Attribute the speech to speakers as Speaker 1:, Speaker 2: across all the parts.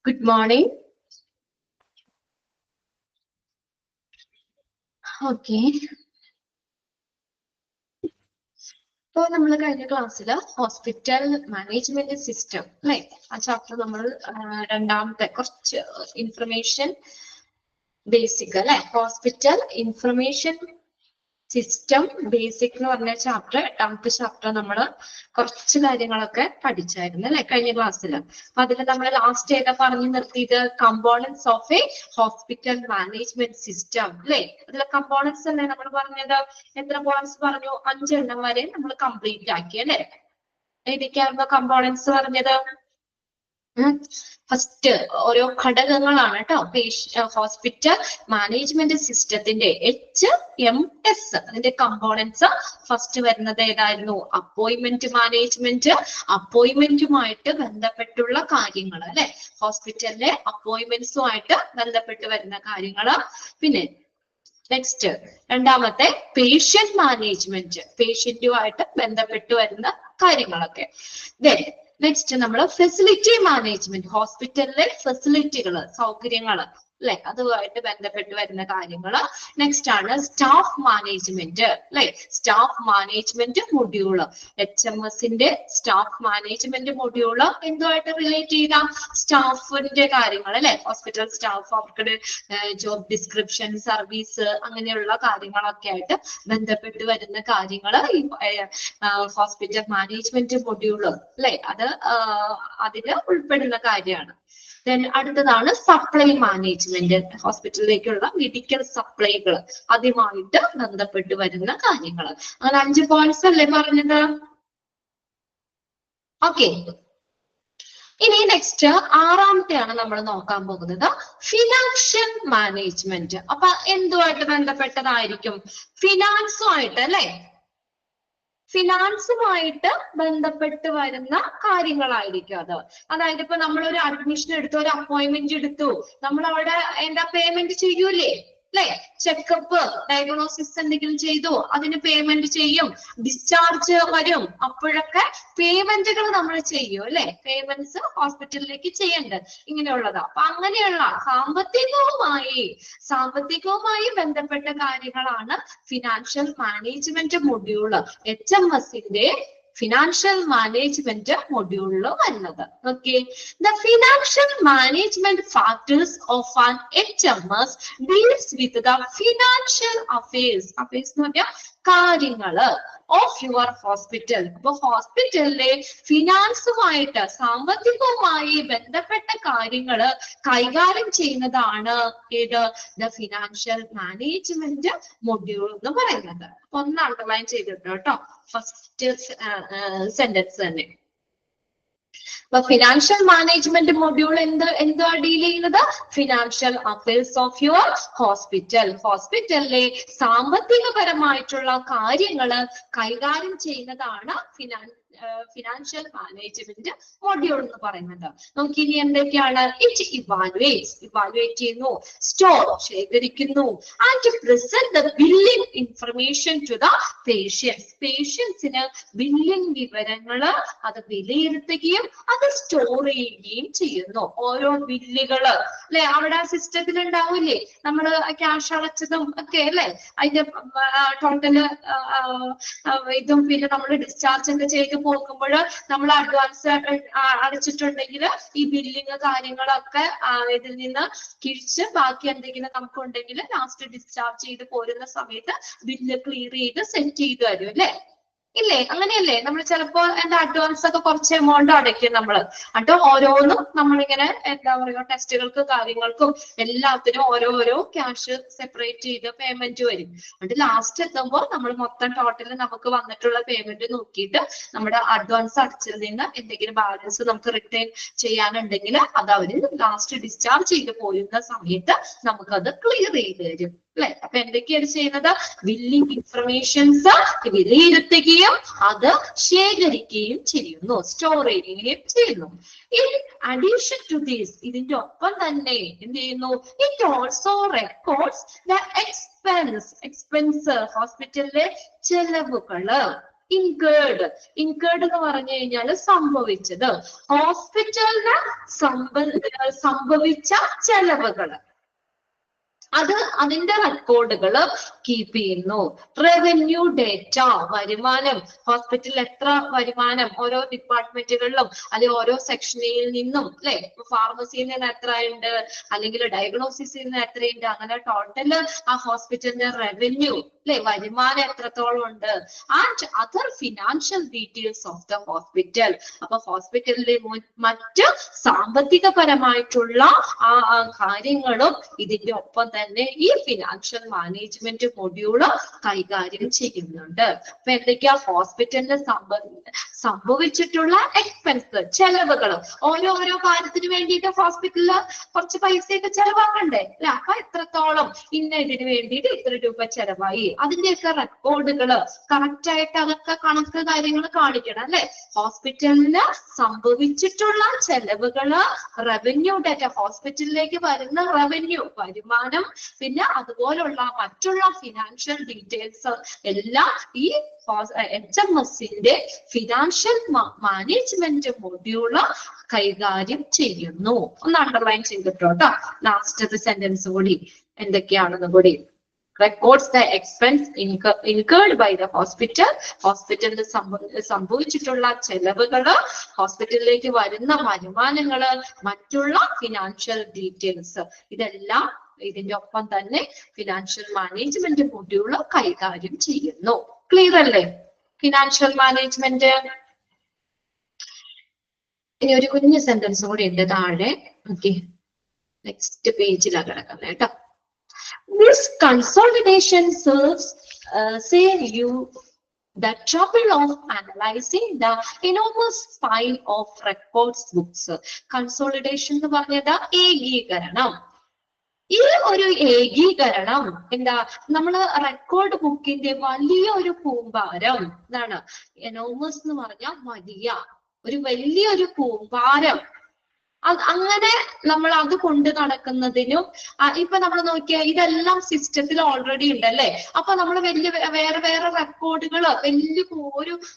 Speaker 1: Good morning. Okay. So, നമ്മൾ കഴിഞ്ഞ ക്ലാസ്സിൽ ഹോസ്പിറ്റൽ മാനേജ്മെന്റ് സിസ്റ്റം അല്ലേ ആ ചാപ്റ്റർ നമ്മൾ രണ്ടാമത്തെ കുറച്ച് ഇൻഫർമേഷൻ ബേസിക് അല്ലെ ഹോസ്പിറ്റൽ ഇൻഫർമേഷൻ സിസ്റ്റം ബേസിക് എന്ന് പറഞ്ഞ ചാപ്റ്റർ എട്ടാമത്തെ ചാപ്റ്റർ നമ്മൾ കുറച്ച് കാര്യങ്ങളൊക്കെ പഠിച്ചായിരുന്നു അല്ലെ കഴിഞ്ഞ ക്ലാസ്സിൽ. അപ്പൊ അതിൽ നമ്മൾ ലാസ്റ്റ് ഏതാ പറഞ്ഞു നിർത്തിയത് components of A hospital management system അല്ലെ. അതിലെ കമ്പോണൻസ് അല്ലേ നമ്മൾ പറഞ്ഞത്. എത്ര പോയിന്റ്സ് പറഞ്ഞു? 5 എണ്ണം വരെ നമ്മൾ കംപ്ലീറ്റ് ആക്കി അല്ലെ. ഏതൊക്കെയായിരുന്നു കമ്പോണൻസ് പറഞ്ഞത്? ഫസ്റ്റ് ഓരോ ഘടകങ്ങളാണ് കേട്ടോ. ഹോസ്പിറ്റൽ മാനേജ്മെന്റ് സിസ്റ്റത്തിന്റെ HMS അതിന്റെ കമ്പോണൻസ് ഫസ്റ്റ് വരുന്നത് ഏതായിരുന്നു? അപ്പോയിന്റ്മെന്റ് മാനേജ്മെന്റ്, അപ്പോയിന്റ്മെന്റുമായിട്ട് ബന്ധപ്പെട്ടുള്ള കാര്യങ്ങൾ അല്ലെ. ഹോസ്പിറ്റലിലെ അപ്പോയിന്റ്മെന്റ്സുമായിട്ട് ബന്ധപ്പെട്ട് വരുന്ന കാര്യങ്ങൾ. പിന്നെ നെക്സ്റ്റ് രണ്ടാമത്തെ പേഷ്യന്റ് മാനേജ്മെന്റ്, പേഷ്യന്റുമായിട്ട് ബന്ധപ്പെട്ട് വരുന്ന കാര്യങ്ങളൊക്കെ. ദെൻ നെക്സ്റ്റ് നമ്മൾ ഫെസിലിറ്റി മാനേജ്മെന്റ്, ഹോസ്പിറ്റലിലെ ഫെസിലിറ്റികൾ സൗകര്യങ്ങൾ അല്ലെ അതുമായിട്ട് ബന്ധപ്പെട്ട് വരുന്ന കാര്യങ്ങള്. നെക്സ്റ്റ് ആണ് സ്റ്റാഫ് മാനേജ്മെന്റ് അല്ലെ. സ്റ്റാഫ് മാനേജ്മെന്റ് മൊഡ്യൂള് HMSന്റെ സ്റ്റാഫ് മാനേജ്മെന്റ് മൊഡ്യൂള് എന്തുമായിട്ട് റിലേറ്റ് ചെയ്ത സ്റ്റാഫിന്റെ കാര്യങ്ങൾ അല്ലെ. ഹോസ്പിറ്റൽ സ്റ്റാഫ്, അവർക്ക് ജോബ് ഡിസ്ക്രിപ്ഷൻ, സർവീസ് അങ്ങനെയുള്ള കാര്യങ്ങളൊക്കെ ആയിട്ട് ബന്ധപ്പെട്ട് വരുന്ന കാര്യങ്ങള് ഈ ഹോസ്പിറ്റൽ മാനേജ്മെന്റ് മൊഡ്യൂള് അല്ലെ അത് അതില് ഉൾപ്പെടുന്ന കാര്യമാണ്. ദെൻ അടുത്തതാണ് സപ്ലൈ മാനേജ്മെന്റ്, ഹോസ്പിറ്റലിലേക്കുള്ള മെഡിക്കൽ സപ്ലൈകൾ അതുമായിട്ട് ബന്ധപ്പെട്ട് വരുന്ന കാര്യങ്ങൾ. അങ്ങനെ 5 പോയിന്റ്സ് അല്ലേ പറഞ്ഞത്? ഓക്കെ. ഇനി നെക്സ്റ്റ് ആറാമത്തെയാണ് നമ്മൾ നോക്കാൻ പോകുന്നത് ഫിനാൻഷ്യൽ മാനേജ്മെന്റ്. അപ്പൊ എന്തുമായിട്ട് ബന്ധപ്പെട്ടതായിരിക്കും? ഫിനാൻസുമായിട്ട് അല്ലെ. ഫിനാൻസുമായിട്ട് ബന്ധപ്പെട്ട് വരുന്ന കാര്യങ്ങളായിരിക്കും അത്. അതായത് ഇപ്പൊ നമ്മളൊരു അഡ്മിഷൻ എടുത്തു, ഒരു അപ്പോയിന്റ്മെന്റ് എടുത്തു, നമ്മൾ അവിടെ എന്താ പേയ്മെന്റ് ചെയ്യൂലേ അല്ലെ. ചെക്കപ്പ്, ഡയഗ്നോസിസ് എന്തെങ്കിലും ചെയ്തു, അതിന് പേയ്മെന്റ് ചെയ്യും. ഡിസ്ചാർജ് വരും, അപ്പോഴൊക്കെ പേയ്മെന്റുകൾ നമ്മൾ ചെയ്യും അല്ലെ. പേയ്മെന്റ്സ് ഹോസ്പിറ്റലിലേക്ക് ചെയ്യേണ്ടത് ഇങ്ങനെയുള്ളതാ. അപ്പൊ അങ്ങനെയുള്ള സാമ്പത്തികവുമായി ബന്ധപ്പെട്ട കാര്യങ്ങളാണ് ഫിനാൻഷ്യൽ മാനേജ്മെന്റ് മൊഡ്യൂള് HMSന്റെ ഫിനാൻഷ്യൽ മാനേജ്മെന്റ് മൊഡ്യൂളിൽ വരുന്നത്. Okay. The financial management factors of an HMS deals with the financial affairs. Affairs എന്ന് പറഞ്ഞാൽ കാര്യങ്ങള് ഓഫ് യുവർ ഹോസ്പിറ്റൽ. അപ്പൊ ഹോസ്പിറ്റലിലെ ഫിനാൻസുമായിട്ട് സാമ്പത്തികവുമായി ബന്ധപ്പെട്ട കാര്യങ്ങള് കൈകാര്യം ചെയ്യുന്നതാണ് ഏത്? ദ ഫിനാൻഷ്യൽ മാനേജ്മെന്റ് മൊഡ്യൂൾ എന്ന് പറയുന്നത്. ഒന്ന് അണ്ടർലൈൻ ചെയ്തിട്ട് കേട്ടോ ഫസ്റ്റ് സെന്റൻസ് തന്നെ. അപ്പൊ ഫിനാൻഷ്യൽ മാനേജ്മെന്റ് മൊഡ്യൂൾ എന്തുവാ ഡീൽ ചെയ്യുന്നത്? Financial affairs of your hospital. ഹോസ്പിറ്റലിലെ സാമ്പത്തികപരമായിട്ടുള്ള കാര്യങ്ങള് കൈകാര്യം ചെയ്യുന്നതാണ് ഫിനാൻഷ്യൽ മാനേജ്മെന്റ് മൊഡ്യൂൾ എന്ന് പറയുന്നത്. നമുക്ക് ഇനി എന്തൊക്കെയാണ്? ഇറ്റ് ഇവാലുവേറ്റ് ചെയ്യുന്നു, സ്റ്റോർ ശേഖരിക്കുന്നു, and present the billing information to the patients. പേഷ്യൻസിന് ബില്ലിംഗ് വിവരങ്ങള് അത് വിലയിരുത്തുകയും അത് സ്റ്റോർ ചെയ്യുകയും ചെയ്യുന്നു. ഓരോ ബില്ലുകള് അല്ലെ അവിടെ സിസ്റ്റത്തിൽ ഉണ്ടാവില്ലേ, നമ്മള് ക്യാഷ് അടച്ചതും ഒക്കെ അല്ലെ, അതിന്റെ ടോട്ടല് ഇതും പിന്നെ നമ്മൾ ഡിസ്ചാർജ് ഒക്കെ ചെയ്ത് പോകുമ്പോൾ നമ്മൾ അഡ്വാൻസ് അടച്ചിട്ടുണ്ടെങ്കിൽ ഈ ബില്ലിങ് കാര്യങ്ങളൊക്കെ ഇതിൽ നിന്ന് കിഴിച്ച് ബാക്കി എന്തെങ്കിലും നമുക്കുണ്ടെങ്കിൽ ലാസ്റ്റ് ഡിസ്ചാർജ് ചെയ്ത് പോരുന്ന സമയത്ത് ബില്ല് ക്ലിയർ ചെയ്ത് സെറ്റ് ചെയ്ത് തരും അല്ലെ. ഇല്ലേ? അങ്ങനെയല്ലേ? നമ്മൾ ചിലപ്പോ എന്താ അഡ്വാൻസ് ഒക്കെ കുറച്ച് എമൗണ്ട് അടയ്ക്കും നമ്മള്. എന്നിട്ട് ഓരോന്നും നമ്മളിങ്ങനെ എന്താ പറയുക ടെസ്റ്റുകൾക്ക് കാര്യങ്ങൾക്കും എല്ലാത്തിനും ഓരോരോ ക്യാഷ് സെപ്പറേറ്റ് ചെയ്ത് പേയ്മെന്റ് വരും. എന്നിട്ട് ലാസ്റ്റ് എത്തുമ്പോൾ നമ്മൾ മൊത്തം ടോട്ടൽ നമുക്ക് വന്നിട്ടുള്ള പേയ്മെന്റ് നോക്കിയിട്ട് നമ്മുടെ അഡ്വാൻസ് അടച്ചതിൽ നിന്ന് എന്തെങ്കിലും ബാലൻസ് നമുക്ക് റിട്ടേൺ ചെയ്യാനുണ്ടെങ്കിൽ അത് അവര് ലാസ്റ്റ് ഡിസ്ചാർജ് ചെയ്ത് പോരുന്ന സമയത്ത് നമുക്കത് ക്ലിയർ ചെയ്ത് തരും അല്ലെ. അപ്പൊ എന്തൊക്കെയാണ് ചെയ്യുന്നത്? ബില്ലിംഗ് ഇൻഫർമേഷൻസ് വിലയിരുത്തുകയും അത് ശേഖരിക്കുകയും ചെയ്യുന്നു, സ്റ്റോർ ചെയ്യുകയും ചെയ്യുന്നു. ഇൻ അഡീഷൻ ടു ദിസ്, ഇതിന്റെ ഒപ്പം തന്നെ എന്ത് ചെയ്യുന്നു? It also records the expense ഹോസ്പിറ്റലിലെ ചെലവുകള് ഇൻകേർഡ്. ഇൻകേർഡ് എന്ന് പറഞ്ഞു കഴിഞ്ഞാൽ സംഭവിച്ചത്. ഹോസ്പിറ്റലിന് സംഭവിച്ച ചെലവുകള്, അതിന്റെ റെക്കോർഡുകൾ കീപ്പ് ചെയ്യുന്നു. റവന്യൂ ഡേറ്റ, വരുമാനം, ഹോസ്പിറ്റലിൽ എത്ര വരുമാനം ഓരോ ഡിപ്പാർട്ട്മെന്റുകളിലും അല്ലെങ്കിൽ ഓരോ സെക്ഷനിൽ നിന്നും, അല്ലെ, ഫാർമസിയിൽ നിന്ന് എത്ര ഉണ്ട്, അല്ലെങ്കിൽ ഡയഗ്നോസിസിൽ നിന്ന് എത്രയുണ്ട്, അങ്ങനെ ടോട്ടല് ആ ഹോസ്പിറ്റലിന്റെ റവന്യൂ, അല്ലെ, വരുമാനം എത്രത്തോളം ഉണ്ട്, and other financial details of the hospital. അപ്പൊ ഹോസ്പിറ്റലിലെ മറ്റ് സാമ്പത്തികപരമായിട്ടുള്ള കാര്യങ്ങളും ഇതിന്റെ ഒപ്പം തന്നെ ഈ ഫിനാൻഷ്യൽ മാനേജ്മെന്റ് മൊഡ്യൂള് കൈകാര്യം ചെയ്യുന്നുണ്ട്. അപ്പൊ എന്തൊക്കെയാ ഹോസ്പിറ്റലിന് സംഭവിച്ചിട്ടുള്ള എക്സ്പെൻസ്, ചെലവുകൾ, ഓരോരോ കാര്യത്തിന് വേണ്ടിയിട്ട് ഹോസ്പിറ്റലില് കുറച്ച് പൈസയൊക്കെ ചെലവാക്കണ്ടേ, അല്ലെ? അപ്പൊ എത്രത്തോളം ഇന്ന ഇതിന് വേണ്ടിയിട്ട് ഇത്ര രൂപ ചെലവായി, അതിന്റെയൊക്കെ റെക്കോർഡുകള് കറക്റ്റ് ആയിട്ട് അതൊക്കെ കണക്ക് കാര്യങ്ങൾ കാണിക്കണം, അല്ലെ? ഹോസ്പിറ്റലിന് സംഭവിച്ചിട്ടുള്ള ചെലവുകള്, റവന്യൂ ഡാറ്റ, ഹോസ്പിറ്റലിലേക്ക് വരുന്ന റവന്യൂ, വരുമാനം, പിന്നെ അതുപോലുള്ള മറ്റുള്ള ഫിനാൻഷ്യൽ ഡീറ്റെയിൽസ് എല്ലാം ഈ HMSന്റെ ഫിനാൻഷ്യൽ മാനേജ്മെന്റ് മൊഡ്യൂള് കൈകാര്യം ചെയ്യുന്നു. ഒന്ന് അണ്ടർലൈൻ ചെയ്തിട്ടോട്ടോ, ലാസ്റ്റത്തെ സെന്റൻസ് കൂടി എന്തൊക്കെയാണെന്ന് കൂടി. records the expense incurred by the hospital, ഹോസ്പിറ്റലിൽ സംഭവിച്ചിട്ടുള്ള ചെലവുകള്, ഹോസ്പിറ്റലിലേക്ക് വരുന്ന വരുമാനങ്ങള്, മറ്റുള്ള ഫിനാൻഷ്യൽ ഡീറ്റെയിൽസ്, ഇതെല്ലാം ഇതിന്റെ ഒപ്പം തന്നെ ഫിനാൻഷ്യൽ മാനേജ്മെന്റ് മൊഡ്യൂള് കൈകാര്യം ചെയ്യുന്നു. ക്ലിയർ അല്ലേ ഫിനാൻഷ്യൽ മാനേജ്മെന്റ്? ഇനി ഒരു കുഞ്ഞു സെന്റൻസ് കൂടി ഉണ്ട് താഴെ. ഓക്കെ, നെക്സ്റ്റ് പേജിലാണ് കിടക്കുന്നത് കേട്ടോ. This consolidation serves save you the trouble of analyzing the enormous pile of records books. Consolidation എന്ന് പറഞ്ഞത് ഏകീകരണം. ഈ ഒരു ഏകീകരണം എന്താ, നമ്മള് റെക്കോർഡ് ബുക്കിന്റെ വലിയ ഒരു കൂമ്പാരം, എന്താണ് എനോമസ് എന്ന് പറഞ്ഞാൽ വലിയൊരു കൂമ്പാരം, അങ്ങനെ നമ്മൾ അത് കൊണ്ട് നടക്കുന്നതിനും, ഇപ്പൊ നമ്മൾ നോക്കിയാൽ ഇതെല്ലാം സിസ്റ്റത്തിൽ ഓൾറെഡി ഉണ്ടല്ലേ. അപ്പൊ നമ്മൾ വേറെ റെക്കോർഡുകൾ, വലിയ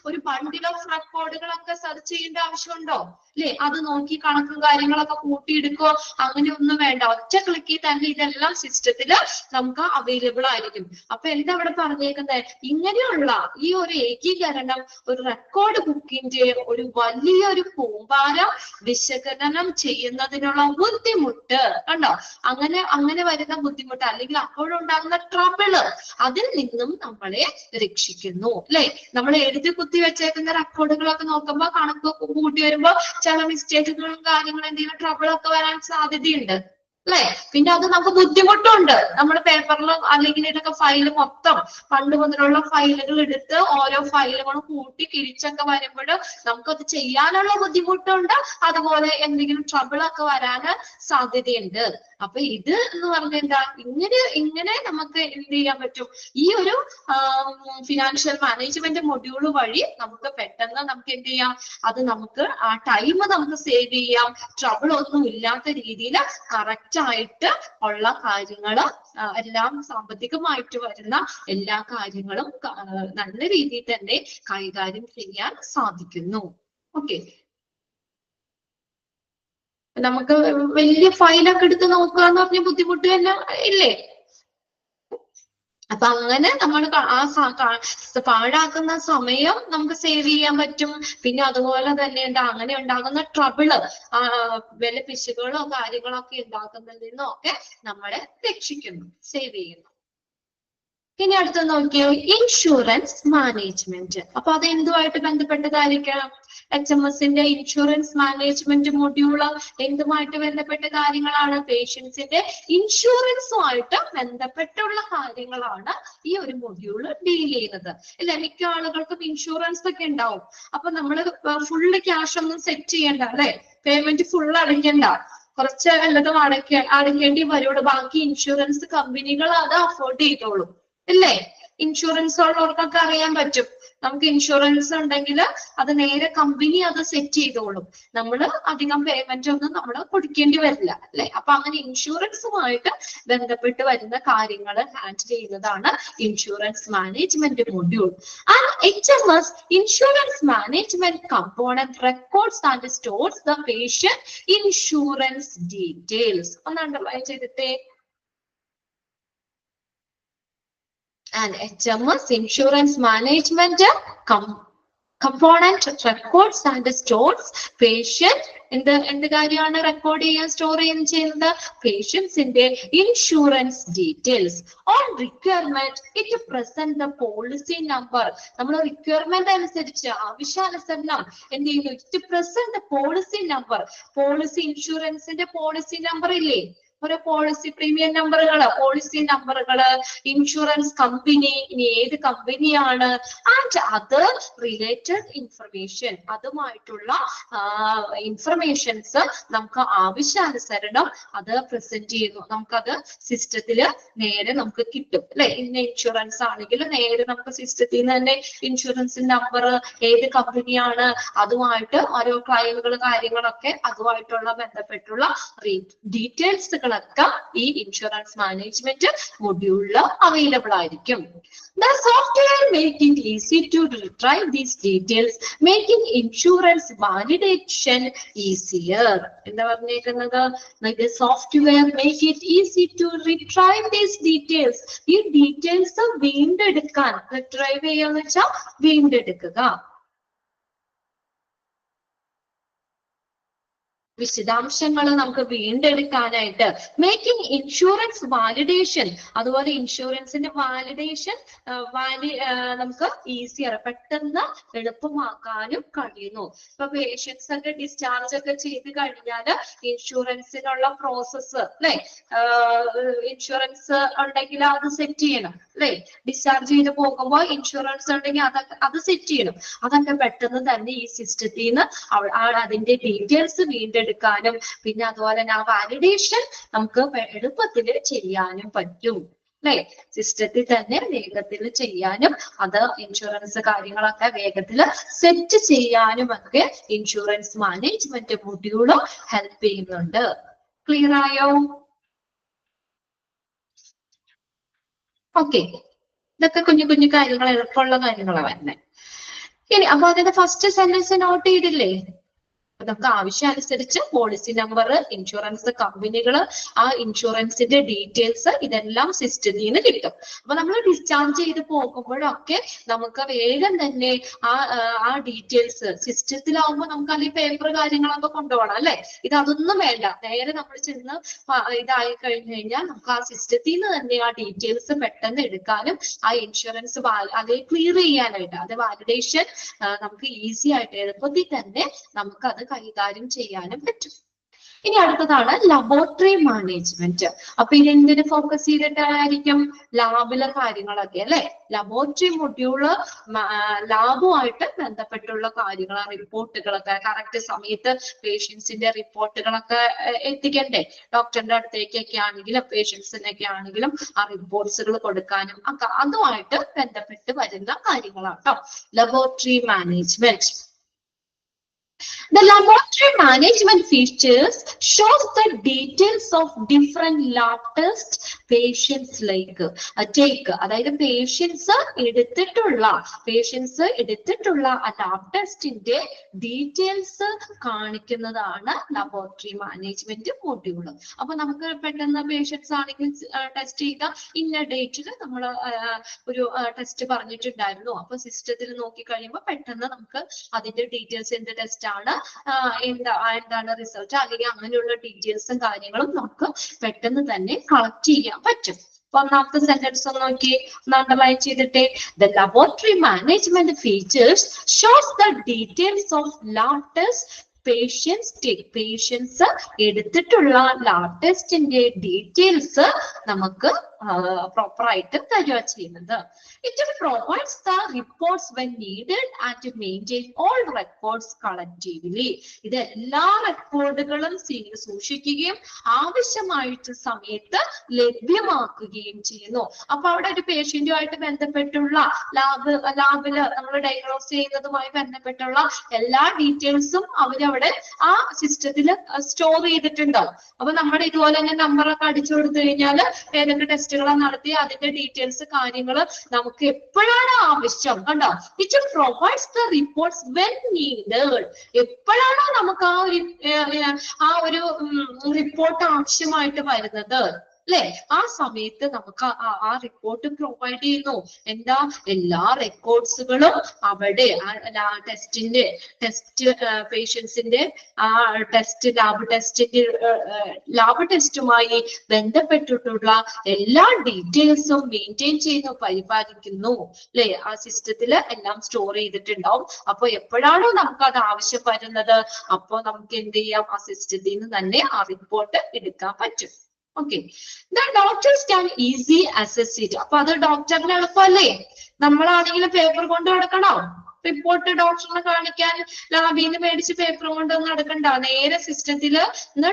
Speaker 1: ഒരു ബണ്ടിൽ ഓഫ് റെക്കോർഡുകളൊക്കെ സെർച്ച് ചെയ്യേണ്ട ആവശ്യമുണ്ടോ? അല്ലെ? അത് നോക്കി കണക്കും കാര്യങ്ങളൊക്കെ കൂട്ടിയെടുക്കോ, അങ്ങനെയൊന്നും വേണ്ട. ഒറ്റ ക്ലിക്കിൽ തന്നെ ഇതെല്ലാം സിസ്റ്റത്തില് നമുക്ക് അവൈലബിൾ ആയിരിക്കും. അപ്പൊ എന്താ അവിടെ പറഞ്ഞേക്കുന്നത്? ഇങ്ങനെയുള്ള ഈ ഒരു ഏകീകരണം ഒരു റെക്കോർഡ് ബുക്കിന്റെ ഒരു വലിയൊരു കൂമ്പാരം വിശകലനം ചെയ്യുന്നതിനുള്ള ബുദ്ധിമുട്ട് കണ്ടോ, അങ്ങനെ വരുന്ന ബുദ്ധിമുട്ട് അല്ലെങ്കിൽ അപ്പോഴുണ്ടാകുന്ന ട്രബിള്, അതിൽ നിന്നും നമ്മളെ രക്ഷിക്കുന്നു, അല്ലെ? നമ്മൾ എഴുതി കുത്തി വെച്ചേക്കുന്ന റെക്കോർഡുകളൊക്കെ നോക്കുമ്പോ കണക്ക് കൂട്ടി വരുമ്പോ ചില മിസ്റ്റേക്കുകളും കാര്യങ്ങളും എന്തെങ്കിലും ട്രബിളൊക്കെ വരാൻ സാധ്യതയുണ്ട്, അല്ലെ? പിന്നെ അത് നമുക്ക് ബുദ്ധിമുട്ടുണ്ട്. നമ്മൾ പേപ്പറിൽ അല്ലെങ്കിൽ ഇതൊക്കെ ഫയല് മൊത്തം പണ്ട് മുതലുള്ള ഫയലുകൾ എടുത്ത് ഓരോ ഫയലുകളും കൂട്ടി തിരിച്ചൊക്കെ വരുമ്പോൾ നമുക്കത് ചെയ്യാനുള്ള ബുദ്ധിമുട്ടുണ്ട്. അതുപോലെ എന്തെങ്കിലും ട്രബിളൊക്കെ വരാന് സാധ്യതയുണ്ട്. അപ്പൊ ഇത് എന്ന് പറഞ്ഞാൽ എന്താ, ഇങ്ങനെ നമുക്ക് എന്ത് ചെയ്യാൻ പറ്റും? ഈ ഒരു ഫിനാൻഷ്യൽ മാനേജ്മെന്റ് മൊഡ്യൂൾ വഴി നമുക്ക് പെട്ടെന്ന് നമുക്ക് എന്ത് ചെയ്യാം, അത് നമുക്ക് ആ ടൈം നമുക്ക് സേവ് ചെയ്യാം. ട്രബിൾ ഒന്നും ഇല്ലാത്ത രീതിയിൽ കറക്റ്റ് ആയിട്ട് ഉള്ള കാര്യങ്ങള് എല്ലാം, സാമ്പത്തികമായിട്ട് വരുന്ന എല്ലാ കാര്യങ്ങളും നല്ല രീതിയിൽ തന്നെ കൈകാര്യം ചെയ്യാൻ സാധിക്കുന്നു. ഓക്കെ, നമുക്ക് വലിയ ഫയലൊക്കെ എടുത്ത് നോക്കുക എന്ന് പറഞ്ഞ ബുദ്ധിമുട്ട് തന്നെ ഇല്ലേ? അപ്പൊ അങ്ങനെ നമ്മൾ പാഴാക്കുന്ന സമയം നമുക്ക് സേവ് ചെയ്യാൻ പറ്റും. പിന്നെ അതുപോലെ തന്നെ അങ്ങനെ ഉണ്ടാകുന്ന ട്രബിള്, വില പിശുകളോ കാര്യങ്ങളോ ഒക്കെ ഉണ്ടാക്കുന്നതിൽ നിന്നും ഒക്കെ നമ്മളെ രക്ഷിക്കുന്നു, സേവ് ചെയ്യുന്നു. ഇനി അടുത്ത് നോക്കിയോ, ഇൻഷുറൻസ് മാനേജ്മെന്റ്. അപ്പൊ അത് എന്തുമായിട്ട് ബന്ധപ്പെട്ടതായിരിക്കണം? HMSന്റെ ഇൻഷുറൻസ് മാനേജ്മെന്റ് മൊഡ്യൂള് എന്തുമായിട്ട് ബന്ധപ്പെട്ട കാര്യങ്ങളാണ്? പേഷ്യൻസിന്റെ ഇൻഷുറൻസുമായിട്ട് ബന്ധപ്പെട്ടുള്ള കാര്യങ്ങളാണ് ഈ ഒരു മൊഡ്യൂള് ഡീൽ ചെയ്യുന്നത്. ഇല്ല, മിക്ക ആളുകൾക്കും ഇൻഷുറൻസ് ഒക്കെ ഉണ്ടാവും. അപ്പൊ നമ്മള് ഫുള്ള് ക്യാഷ് ഒന്നും സെറ്റ് ചെയ്യണ്ട, അല്ലെ? പേയ്മെന്റ് ഫുൾ അടയ്ക്കണ്ട, കുറച്ച് വല്ലതും അടയ്ക്കേണ്ടി വരുള്ളൂ. ബാക്കി ഇൻഷുറൻസ് കമ്പനികൾ അത് അഫോർഡ് ചെയ്തോളും, അല്ലേ? ഇൻഷുറൻസ് ഉള്ളവർക്കൊക്കെ അറിയാൻ പറ്റും. നമുക്ക് ഇൻഷുറൻസ് ഉണ്ടെങ്കിൽ അത് നേരെ കമ്പനി അത് സെറ്റ് ചെയ്തോളും. നമ്മൾ അധികം പേയ്മെന്റ് ഒന്നും നമ്മൾ കൊടുക്കേണ്ടി വരില്ല അല്ലെ. അപ്പൊ അങ്ങനെ ഇൻഷുറൻസുമായിട്ട് ബന്ധപ്പെട്ട് വരുന്ന കാര്യങ്ങൾ ഹാൻഡിൽ ചെയ്യുന്നതാണ് insurance management module. And HMS insurance management component records and stores the patient insurance details. ഒന്ന് അണ്ടർലൈൻ ചെയ്തിട്ടേ. And HMS insurance management component records and stores patient എന്ത് കാര്യമാണ് റെക്കോർഡ് ചെയ്യാൻ സ്റ്റോർ ചെയ്യുന്നത്? പേഷ്യൻസിന്റെ insurance details. On requirement it present the policy number. നമ്മൾ requirement അനുസരിച്ച് ആവശ്യാനുസരണം എന്ത് ചെയ്യുന്നു? It present the policy number. Policy ഇൻഷുറൻസിന്റെ പോളിസി നമ്പർ ഇല്ലേ? ഓരോ പോളിസി പ്രീമിയം നമ്പറുകള്, പോളിസി നമ്പറുകള്, ഇൻഷുറൻസ് കമ്പനി, ഇനി ഏത് കമ്പനിയാണ്, ആൻഡ് അതർ റിലേറ്റഡ് ഇൻഫർമേഷൻ, അതുമായിട്ടുള്ള ഇൻഫർമേഷൻസ് നമുക്ക് ആവശ്യാനുസരണം അത് പ്രസന്റ് ചെയ്യുന്നു. നമുക്കത് സിസ്റ്റത്തില് നേരെ നമുക്ക് കിട്ടും അല്ലെ. ഇന്ന ഇൻഷുറൻസ് ആണെങ്കിൽ നേരെ നമുക്ക് സിസ്റ്റത്തിൽ നിന്ന് തന്നെ ഇൻഷുറൻസ് നമ്പർ, ഏത് കമ്പനിയാണ്, അതുമായിട്ട് ഓരോ ക്ലൈമുകൾ കാര്യങ്ങളൊക്കെ അതുമായിട്ടുള്ള ബന്ധപ്പെട്ടുള്ള ഡീറ്റെയിൽസുകൾ ഈ ഇൻഷുറൻസ് മാനേജ്മെന്റ് മൊഡ്യൂളില് അവൈലബിൾ ആയിരിക്കും. The software make it easy to retrieve these details, making insurance validation easier. എന്താ പറഞ്ഞേക്കുന്നത്? The software make it easy to retrieve these details. ഈ ഡീറ്റെയിൽസ് വീണ്ടെടുക്കാൻ, റിട്രൈവ് ചെയ്യാന്ന് വെച്ചാൽ വീണ്ടെടുക്കുക, വിശദാംശങ്ങൾ നമുക്ക് വീണ്ടെടുക്കാനായിട്ട്. മേക്കിംഗ് ഇൻഷുറൻസ് വാലിഡേഷൻ, അതുപോലെ ഇൻഷുറൻസിന്റെ വാലിഡേഷൻ നമുക്ക് ഈസിയർ, പെട്ടെന്ന് എളുപ്പമാക്കാനും കഴിയുന്നു. ഇപ്പൊ പേഷ്യൻസ് ഒക്കെ ഡിസ്ചാർജ് ഒക്കെ ചെയ്ത് കഴിഞ്ഞാൽ ഇൻഷുറൻസിനുള്ള പ്രോസസ്സ് അല്ലെ, ഇൻഷുറൻസ് ഉണ്ടെങ്കിൽ അത് സെറ്റ് ചെയ്യണം അല്ലെ. ഡിസ്ചാർജ് ചെയ്ത് പോകുമ്പോൾ ഇൻഷുറൻസ് ഉണ്ടെങ്കിൽ അത് സെറ്റ് ചെയ്യണം. അതൊക്കെ പെട്ടെന്ന് തന്നെ ഈ സിസ്റ്റത്തിൽ നിന്ന് അതിന്റെ ഡീറ്റെയിൽസ് വീണ്ടെടുക്കാനും പിന്നെ അതുപോലെ തന്നെ ആ വാലിഡേഷൻ നമുക്ക് എളുപ്പത്തിൽ ചെയ്യാനും പറ്റും അല്ലെ. സിസ്റ്റത്തിൽ തന്നെ വേഗത്തിൽ ചെയ്യാനും അത് ഇൻഷുറൻസ് കാര്യങ്ങളൊക്കെ വേഗത്തിൽ സെറ്റ് ചെയ്യാനും ഒക്കെ ഇൻഷുറൻസ് മാനേജ്മെന്റ് മൊഡ്യൂളും ഹെൽപ്പ് ചെയ്യുന്നുണ്ട്. ക്ലിയർ ആയോ? ഓക്കെ, ഇതൊക്കെ കുഞ്ഞു കുഞ്ഞു കാര്യങ്ങൾ, എളുപ്പമുള്ള കാര്യങ്ങളാണ് വരുന്നത്. ഇനി അപ്പൊ അതിന്റെ ഫസ്റ്റ് സെന്റൻസ് നോട്ട് ചെയ്തില്ലേ? നമുക്ക് ആവശ്യാനുസരിച്ച് പോളിസി നമ്പർ, ഇൻഷുറൻസ് കമ്പനികള്, ആ ഇൻഷുറൻസിന്റെ ഡീറ്റെയിൽസ് ഇതെല്ലാം സിസ്റ്റത്തിൽ നിന്ന് കിട്ടും. അപ്പൊ നമ്മൾ ഡിസ്ചാർജ് ചെയ്ത് പോകുമ്പോഴൊക്കെ നമുക്ക് വേഗം തന്നെ ആ ഡീറ്റെയിൽസ് സിസ്റ്റത്തിലാവുമ്പോൾ നമുക്ക് അല്ലെങ്കിൽ പേപ്പർ കാര്യങ്ങളൊക്കെ കൊണ്ടുപോകണം അല്ലെ. അതൊന്നും വേണ്ട, നേരെ നമ്മൾ ചെന്ന് ഇതായി കഴിഞ്ഞു കഴിഞ്ഞാൽ നമുക്ക് ആ സിസ്റ്റത്തിൽ നിന്ന് തന്നെ ആ ഡീറ്റെയിൽസ് പെട്ടെന്ന് എടുക്കാനും ആ ഇൻഷുറൻസ് അത് ക്ലിയർ ചെയ്യാനായിട്ട്, അത് വാലിഡേഷൻ നമുക്ക് ഈസി ആയിട്ട് എളുപ്പത്തിൽ തന്നെ നമുക്ക് അത് കൈകാര്യം ചെയ്യാനും പറ്റും. ഇനി അടുത്തതാണ് ലബോറട്ടറി മാനേജ്മെന്റ്. അപ്പൊ ഇതെന്തിന് ഫോക്കസ് ചെയ്തിട്ടായിരിക്കും? ലാബിലെ കാര്യങ്ങളൊക്കെ അല്ലെ. ലബോറട്ടറി മൊഡ്യൂള് ലാബുമായിട്ട് ബന്ധപ്പെട്ടുള്ള കാര്യങ്ങളാണ്. റിപ്പോർട്ടുകളൊക്കെ കറക്റ്റ് സമയത്ത് പേഷ്യൻസിന്റെ റിപ്പോർട്ടുകളൊക്കെ എത്തിക്കണ്ടേ? ഡോക്ടറിന്റെ അടുത്തേക്കൊക്കെ ആണെങ്കിലും പേഷ്യൻസിനൊക്കെ ആണെങ്കിലും ആ റിപ്പോർട്ട്സുകൾ കൊടുക്കാനും ഒക്കെ അതുമായിട്ട് ബന്ധപ്പെട്ട് വരുന്ന കാര്യങ്ങളാണ് കേട്ടോ laboratory management. The laboratory management features shows the details of different lab tests patients take. അതായത് പേഷ്യൻസ് എടുത്തിട്ടുള്ള ലാബ് ടെസ്റ്റിന്റെ ഡീറ്റെയിൽസ് കാണിക്കുന്നതാണ് ലബോറട്ടറി മാനേജ്മെന്റ് മൊഡ്യൂള്. അപ്പൊ നമുക്ക് പെട്ടെന്ന് പേഷ്യൻസ് ആണെങ്കിൽ ടെസ്റ്റ് ചെയ്ത ഇന്ന ഡേറ്റിൽ നമ്മൾ ഒരു ടെസ്റ്റ് പറഞ്ഞിട്ടുണ്ടായിരുന്നു. അപ്പൊ സിസ്റ്റത്തിൽ നോക്കി കഴിയുമ്പോൾ പെട്ടെന്ന് നമുക്ക് അതിന്റെ ഡീറ്റെയിൽസ്, എന്ത് ടെസ്റ്റ് ആണ്, എന്താണ് റിസൾട്ട്, അല്ലെങ്കിൽ അങ്ങനെയുള്ള ഡീറ്റെയിൽസും കാര്യങ്ങളും നമുക്ക് പെട്ടെന്ന് തന്നെ കളക്ട് ചെയ്യാൻ പറ്റും. ഒന്നാമത്തെ സെന്റൻസ് ഒന്ന് നോക്കി, ഒന്ന് അണ്ടർലൈൻ ചെയ്തിട്ടേ. The laboratory management features shows the details of lab tests പേഷ്യൻസ് എടുത്തിട്ടുള്ള ലാബ് ടെസ്റ്റിന്റെ ഡീറ്റെയിൽസ് നമുക്ക് പ്രോപ്പർ ആയിട്ട് തരിക ചെയ്യുന്നത്. It provides the reports when needed and maintain all records collectively. ഇത് എല്ലാ റെക്കോർഡുകളും സൂക്ഷിക്കുകയും ആവശ്യമായിട്ട് സമയത്ത് ലഭ്യമാക്കുകയും ചെയ്യുന്നു. അപ്പൊ അവിടെ ഒരു പേഷ്യന്റുമായിട്ട് ബന്ധപ്പെട്ടുള്ള ലാബില് നമ്മൾ ഡയഗ്നോസ് ചെയ്യുന്നതുമായി ബന്ധപ്പെട്ടുള്ള എല്ലാ ഡീറ്റെയിൽസും അവരവിടെ ആ സിസ്റ്റത്തിൽ സ്റ്റോർ ചെയ്തിട്ടുണ്ടാവും. അപ്പൊ നമ്മുടെ ഇതുപോലെ തന്നെ നമ്പറൊക്കെ അടിച്ചു കൊടുത്തു കഴിഞ്ഞാൽ ഏതൊക്കെ ടെസ്റ്റുകളാണ് നടത്തി അതിന്റെ ഡീറ്റെയിൽസ് കാര്യങ്ങൾ നമുക്ക് എപ്പോഴാണ് ആവശ്യം കണ്ടോ. It provides the reports when needed. എപ്പോഴാണോ നമുക്ക് ആ ഒരു റിപ്പോർട്ട് ആവശ്യമായിട്ട് വരുന്നത് അല്ലെ, ആ സമയത്ത് നമുക്ക് ആ റിപ്പോർട്ട് പ്രൊവൈഡ് ചെയ്യുന്നു. എന്താ, എല്ലാ റെക്കോർഡ്സുകളും അവിടെ പേഷ്യൻസിന്റെ ആ ലാബ് ടെസ്റ്റുമായി ബന്ധപ്പെട്ടിട്ടുള്ള എല്ലാ ഡീറ്റെയിൽസും മെയിൻറ്റെയിൻ ചെയ്യുന്നു, പരിപാലിക്കുന്നു അല്ലെ. ആ സിസ്റ്റത്തിൽ എല്ലാം സ്റ്റോർ ചെയ്തിട്ടുണ്ടാവും. അപ്പൊ എപ്പോഴാണോ നമുക്ക് അത് ആവശ്യം വരുന്നത് അപ്പൊ നമുക്ക് എന്ത് ചെയ്യാം, ആ സിസ്റ്റത്തിൽ നിന്ന് തന്നെ ആ റിപ്പോർട്ട് എടുക്കാൻ പറ്റും. Okay, the doctors can easy assess it. അപ്പൊ അത് ഡോക്ടറിന് എളുപ്പമല്ലേ. നമ്മളാണെങ്കിലും പേപ്പർ കൊണ്ട് നടക്കണോ റിപ്പോർട്ട് ഡോക്ടറിനെ കാണിക്കാൻ, ലാബിൽ നിന്ന് മേടിച്ച് പേപ്പർ കൊണ്ട് നടക്കണ്ട, നേരെ സിസ്റ്റത്തില്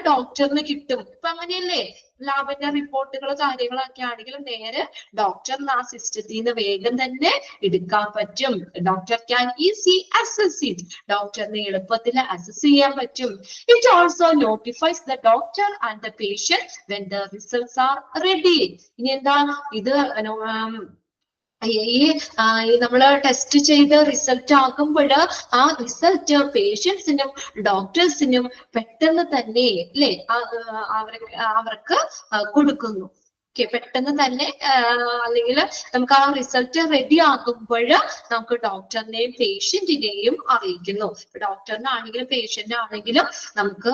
Speaker 1: ഡോക്ടറിന് കിട്ടും. ഇപ്പൊ അങ്ങനെയല്ലേ, ലാബിന്റെ റിപ്പോർട്ടുകൾ കാര്യങ്ങളൊക്കെ ആണെങ്കിലും നേരെ ഡോക്ടറിന് ആ സിസ്റ്റത്തിൽ നിന്ന് വേഗം തന്നെ എടുക്കാൻ പറ്റും. Doctor can easy access it. ഡോക്ടറിന് എളുപ്പത്തിൽ അസസ് ചെയ്യാൻ പറ്റും. It also notifies the doctor and the patient when the results are ready. ഇനി എന്താ ഇത് നമ്മള് ടെസ്റ്റ് ചെയ്ത് റിസൾട്ട് ആകുമ്പോൾ ആ റിസൾട്ട് പേഷ്യൻസിനും ഡോക്ടേഴ്സിനും പെട്ടെന്ന് തന്നെ അല്ലെ അവർക്ക് കൊടുക്കുന്നു. പെട്ടെന്ന് തന്നെ അല്ലെങ്കിൽ നമുക്ക് ആ റിസൾട്ട് റെഡി ആകുമ്പോൾ നമുക്ക് ഡോക്ടറിനെയും പേഷ്യന്റിനെയും അറിയിക്കുന്നു. ഡോക്ടറിനാണെങ്കിലും പേഷ്യന്റ് ആണെങ്കിലും നമുക്ക്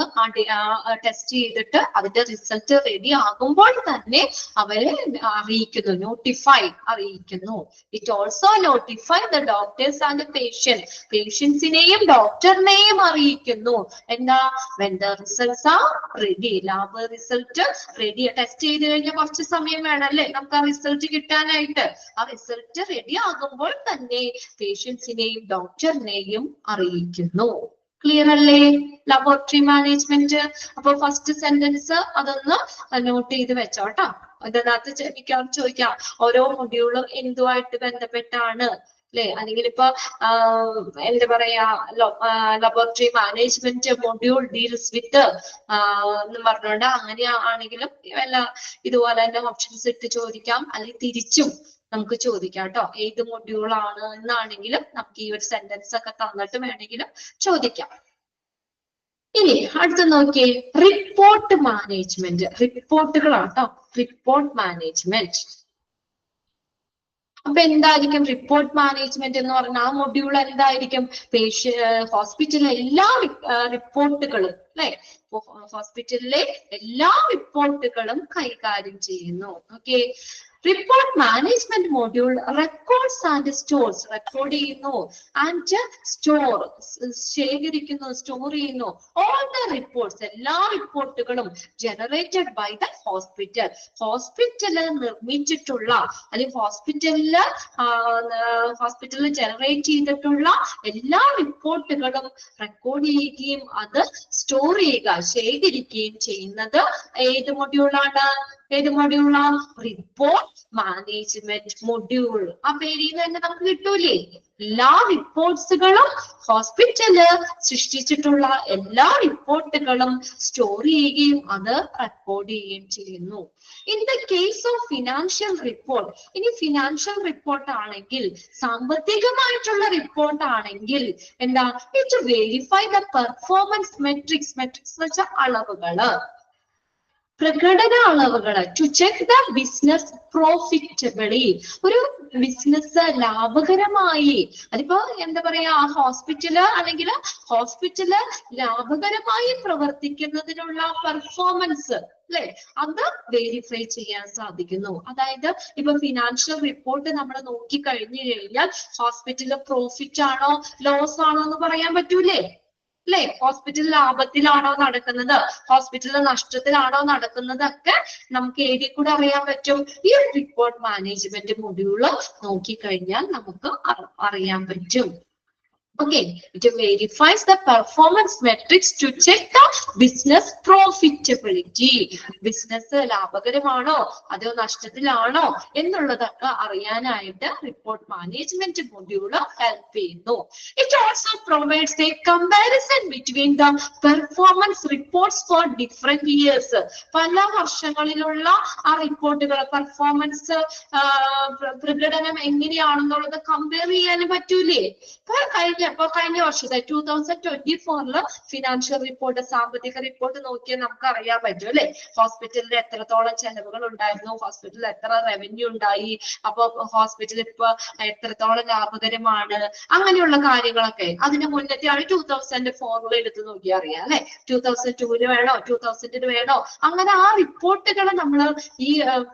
Speaker 1: ടെസ്റ്റ് ചെയ്തിട്ട് അതിന്റെ റിസൾട്ട് റെഡി ആകുമ്പോൾ തന്നെ അവരെ അറിയിക്കുന്നു, അറിയിക്കുന്നു. It also notify the doctors and patient. പേഷ്യൻസിനെയും ഡോക്ടറിനെയും അറിയിക്കുന്നു. എന്താ, when the results are ready. Lab result ready, test ചെയ്ത് കഴിഞ്ഞാൽ കുറച്ച് സമയം വേണമല്ലേ നമുക്ക് ആ റിസൾട്ട് കിട്ടാനായിട്ട്. ആ റിസൾട്ട് റെഡി ആകുമ്പോൾ തന്നെ പേഷ്യൻസിനെയും ഡോക്ടറിനെയും അറിയിക്കുന്നു. ക്ലിയർ അല്ലേ ലബോറട്ടറി മാനേജ്മെന്റ്? അപ്പൊ ഫസ്റ്റ് സെന്റൻസ് അതൊന്ന് നോട്ട് ചെയ്ത് വെച്ചോട്ടോ. ഇതിനകത്ത് മിക്കവാറും ചോദിക്കാം ഓരോ മൊഡ്യൂളും എന്തുമായിട്ട് ബന്ധപ്പെട്ടാണ് അല്ലെ, അല്ലെങ്കിൽ ഇപ്പൊ എന്താ പറയാ laboratory management module deals with എന്ന് പറഞ്ഞുകൊണ്ട് അങ്ങനെ ആണെങ്കിലും ഇതുപോലെ തന്നെ ഓപ്ഷൻസ് ഇട്ട് ചോദിക്കാം. അല്ലെങ്കിൽ തിരിച്ചും നമുക്ക് ചോദിക്കാം കേട്ടോ. ഏത് മൊഡ്യൂളാണ് എന്നാണെങ്കിലും നമുക്ക് ഈ ഒരു സെന്റൻസ് ഒക്കെ തന്നിട്ട് വേണമെങ്കിലും ചോദിക്കാം. ഇനി അടുത്ത് നോക്കിയേ, റിപ്പോർട്ട് മാനേജ്മെന്റ്. റിപ്പോർട്ടുകളാട്ടോ, റിപ്പോർട്ട് മാനേജ്മെന്റ്. അപ്പൊ എന്തായിരിക്കും റിപ്പോർട്ട് മാനേജ്മെന്റ് എന്ന് പറഞ്ഞാൽ ആ മൊഡ്യൂൾ എന്തായിരിക്കും? ഹോസ്പിറ്റലിലെ എല്ലാ റിപ്പോർട്ടുകളും അല്ലെ, ഹോസ്പിറ്റലിലെ എല്ലാ റിപ്പോർട്ടുകളും കൈകാര്യം ചെയ്യുന്നു. Okay, report management module records and stores. Record ചെയ്യുന്നു ആൻഡ് സ്റ്റോർ ശേഖരിക്കുന്നു, സ്റ്റോർ ചെയ്യുന്നു. ഓൾ ദ റിപ്പോർട്ട്സ്, എല്ലാ റിപ്പോർട്ടുകളും generated by the hospital. Hospital നിർമ്മിച്ചിട്ടുള്ള അല്ലെങ്കിൽ ഹോസ്പിറ്റലിൽ ജനറേറ്റ് ചെയ്തിട്ടുള്ള എല്ലാ റിപ്പോർട്ടുകളും റെക്കോർഡ് ചെയ്യുകയും അത് സ്റ്റോർ ചെയ്യുക, ശേഖരിക്കുകയും ചെയ്യുന്നത് ഏത് മൊഡ്യൂളാണ്? ഏത് മൊഡ്യൂളാണ്? Report management module. ആ പേരിൽ നിന്ന് തന്നെ നമുക്ക് കിട്ടൂലേ? എല്ലാ റിപ്പോർട്ട്സുകളും ഹോസ്പിറ്റല് സൃഷ്ടിച്ചിട്ടുള്ള എല്ലാ റിപ്പോർട്ടുകളും സ്റ്റോർ ചെയ്യുകയും അത് റെക്കോർഡ് ചെയ്യുകയും ചെയ്യുന്നു. In the case of financial report, ഇനി ഫിനാൻഷ്യൽ റിപ്പോർട്ട് ആണെങ്കിൽ, സാമ്പത്തികമായിട്ടുള്ള റിപ്പോർട്ട് ആണെങ്കിൽ എന്താ? It verify the performance metrics. Metrics എന്ന് വെച്ചാൽ അളവുകള്, പ്രകടന അളവുകള്. To check the business profitably. ഒരു ബിസിനസ് ലാഭകരമായി, അതിപ്പോ എന്താ പറയാ, ഹോസ്പിറ്റല് അല്ലെങ്കിൽ ഹോസ്പിറ്റല് ലാഭകരമായി പ്രവർത്തിക്കുന്നതിനുള്ള പെർഫോമൻസ് അല്ലെ, അത് വെരിഫൈ ചെയ്യാൻ സാധിക്കുന്നു. അതായത് ഇപ്പൊ ഫിനാൻഷ്യൽ റിപ്പോർട്ട് നമ്മൾ നോക്കി കഴിഞ്ഞു കഴിഞ്ഞാൽ ഹോസ്പിറ്റല് പ്രോഫിറ്റ് ആണോ ലോസ് ആണോ എന്ന് പറയാൻ പറ്റൂലേ? അല്ലെ? ഹോസ്പിറ്റൽ ലാഭത്തിലാണോ നടക്കുന്നത്, ഹോസ്പിറ്റൽ നഷ്ടത്തിലാണോ നടക്കുന്നതൊക്കെ നമുക്ക് എഴുതി കൂടെ അറിയാൻ പറ്റും. ഈ റിപ്പോർട്ട് മാനേജ്മെന്റ് മൊഡ്യൂള് നോക്കിക്കഴിഞ്ഞാൽ നമുക്ക് അറിയാൻ പറ്റും. Okay, it verifies the performance metrics to check the business profitability. Business ലാഭകരമാണോ അതോ നഷ്ടത്തിലാണോ എന്നുള്ളതൊക്കെ അറിയാനായിട്ട് റിപ്പോർട്ട് മാനേജ്മെന്റ് മൊഡ്യൂള് ഹെൽപ്പ് ചെയ്യുന്നു. It also provides a comparison between the performance reports for different years. പല വർഷങ്ങളിലുള്ള ആ റിപ്പോർട്ടുകൾ പെർഫോമൻസ് പ്രകടനം എങ്ങനെയാണെന്നുള്ളത് കമ്പയർ ചെയ്യാൻ പറ്റൂലേ? കഴിഞ്ഞ വർഷത്തെ 2024 ഫിനാൻഷ്യൽ റിപ്പോർട്ട്, സാമ്പത്തിക റിപ്പോർട്ട് നോക്കിയാൽ നമുക്ക് അറിയാൻ പറ്റും അല്ലെ? ഹോസ്പിറ്റലിൽ എത്രത്തോളം ചെലവുകൾ ഉണ്ടായിരുന്നു, ഹോസ്പിറ്റലിൽ എത്ര റവന്യൂ ഉണ്ടായി, അപ്പൊ ഹോസ്പിറ്റൽ ഇപ്പൊ എത്രത്തോളം ലാഭകരമാണ്, അങ്ങനെയുള്ള കാര്യങ്ങളൊക്കെ. അതിന് മുന്നത്തെയാണ് 2004 എടുത്ത് നോക്കിയാൽ അറിയാം അല്ലെ? 2002 വേണോ 2000 വേണോ, അങ്ങനെ ആ റിപ്പോർട്ടുകൾ നമ്മൾ ഈ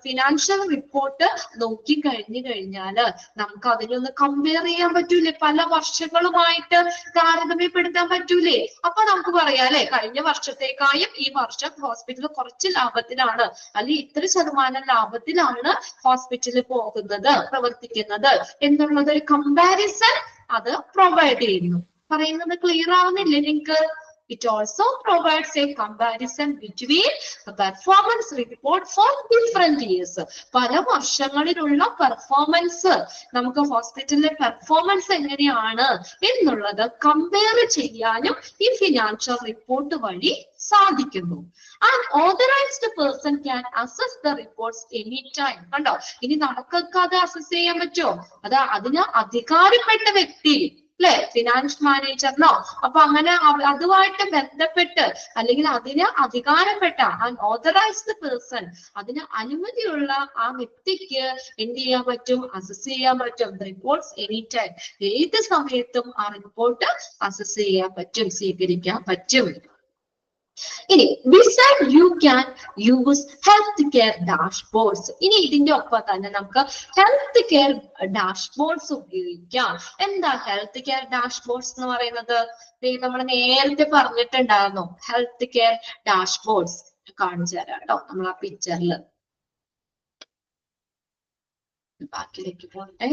Speaker 1: ഫിനാൻഷ്യൽ റിപ്പോർട്ട് നോക്കി കഴിഞ്ഞാല് നമുക്ക് അതിനൊന്ന് കമ്പയർ ചെയ്യാൻ പറ്റൂലേ? പല വർഷങ്ങളുമായിട്ട് താരതമ്യപ്പെടുത്താൻ പറ്റൂലേ? അപ്പൊ നമുക്ക് പറയാം അല്ലെ, കഴിഞ്ഞ വർഷത്തേക്കായും ഈ വർഷം ഹോസ്പിറ്റൽ കുറച്ച് ലാഭത്തിലാണ്, അല്ലെങ്കിൽ ഇത്ര ശതമാനം ലാഭത്തിലാണ് ഹോസ്പിറ്റലിൽ പോകുന്നത്, പ്രവർത്തിക്കുന്നത് എന്നുള്ളത് ഒരു കമ്പാരിസൺ അത് പ്രൊവൈഡ് ചെയ്യുന്നു. പറയുന്നത് ക്ലിയർ ആവുന്നില്ലേ നിങ്ങൾക്ക്? It also provides a comparison between the performance report for different years. പല വർഷങ്ങളിലുള്ള പെർഫോമൻസ്, നമുക്ക് ഹോസ്പിറ്റലിലെ പെർഫോമൻസ് എങ്ങനെയാണ് എന്നുള്ളത് കമ്പയർ ചെയ്യാനും ഈ ഫിനാൻഷ്യൽ റിപ്പോർട്ട് വഴി സാധിക്കുന്നു. An authorized person can assess the reports anytime. കണ്ടോ? ഇനി നമുക്കൊക്കെ അത് അസസ് ചെയ്യാൻ പറ്റുമോ? അതിന് അധികാരപ്പെട്ട വ്യക്തി അല്ലെ, ഫിനാൻസ് മാനേജറിനോ, അപ്പൊ അങ്ങനെ അതുമായിട്ട് ബന്ധപ്പെട്ട് അല്ലെങ്കിൽ അതിന് അധികാരപ്പെട്ട ഓതറൈസ്ഡ് പേഴ്സൺ, അതിന് അനുമതിയുള്ള ആ വ്യക്തിക്ക് എന്ത് ചെയ്യാൻ പറ്റും? അസസ് ചെയ്യാൻ പറ്റും റിപ്പോർട്ട്സ് എനി ടൈം. ഏത് സമയത്തും ആ റിപ്പോർട്ട് അസസ് ചെയ്യാൻ പറ്റും, സ്വീകരിക്കാൻ പറ്റും. ഇനി besides you can use health care dashboards. ഇനി ഇതിന്റെ ഒപ്പം തന്നെ നമുക്ക് ഹെൽത്ത് കെയർ ഡാഷ്ബോർഡ്സ് ഉപയോഗിക്കാം. എന്താ ഹെൽത്ത് കെയർ ഡാഷ്ബോർഡ്സ് എന്ന് പറയുന്നത്? നമ്മൾ നേരത്തെ പറഞ്ഞിട്ടുണ്ടായിരുന്നു. ഹെൽത്ത് കെയർ ഡാഷ്ബോർഡ്സ് കാണിച്ചു തരാം കേട്ടോ. നമ്മൾ ആ പിക്ചറിൽ ബാക്കിലേക്ക് പോകട്ടെ.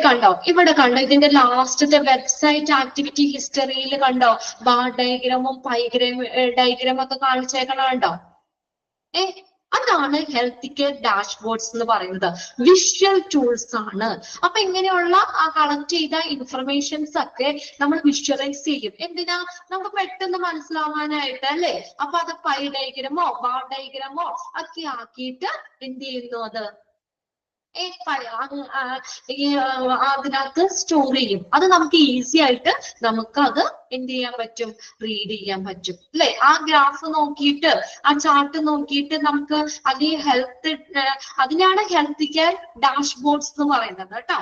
Speaker 1: കണ്ടോ? ഇവിടെ കണ്ടോ? ഇതിന്റെ ലാസ്റ്റത്തെ വെബ്സൈറ്റ് ആക്ടിവിറ്റി ഹിസ്റ്ററിയിൽ കണ്ടോ? ബാർ ഡയഗ്രാമും ഡയഗ്രാം ഒക്കെ കാണിച്ചേക്കണം കണ്ടോ? അതാണ് ഹെൽത്ത് കെയർ ഡാഷ്ബോർഡ്സ് എന്ന് പറയുന്നത്. വിഷ്വൽ ടൂൾസ് ആണ്. അപ്പൊ ഇങ്ങനെയുള്ള ആ കളക്ട് ചെയ്ത ഇൻഫർമേഷൻസ് ഒക്കെ നമ്മൾ വിഷ്വലൈസ് ചെയ്യും. എന്തിനാ? നമുക്ക് പെട്ടെന്ന് മനസ്സിലാവാനായിട്ട് അല്ലെ? അപ്പൊ അത് പൈ ഡയഗ്രാമോ ബാർ ഡയഗ്രാമോ ഒക്കെ ആക്കിയിട്ട് എന്ത് ചെയ്യുന്നു? അത് അതിനകത്ത് സ്റ്റോർ ചെയ്യും. അത് നമുക്ക് ഈസി ആയിട്ട് നമുക്ക് അത് എന്ത് ചെയ്യാൻ പറ്റും? റീഡ് ചെയ്യാൻ പറ്റും അല്ലെ? ആ ഗ്രാഫ് നോക്കിയിട്ട് ആ ചാർട്ട് നോക്കിയിട്ട് നമുക്ക് അതിനാണ് ഹെൽത്ത് കെയർ ഡാഷ്ബോർഡ്സ് എന്ന് പറയുന്നത് കേട്ടോ.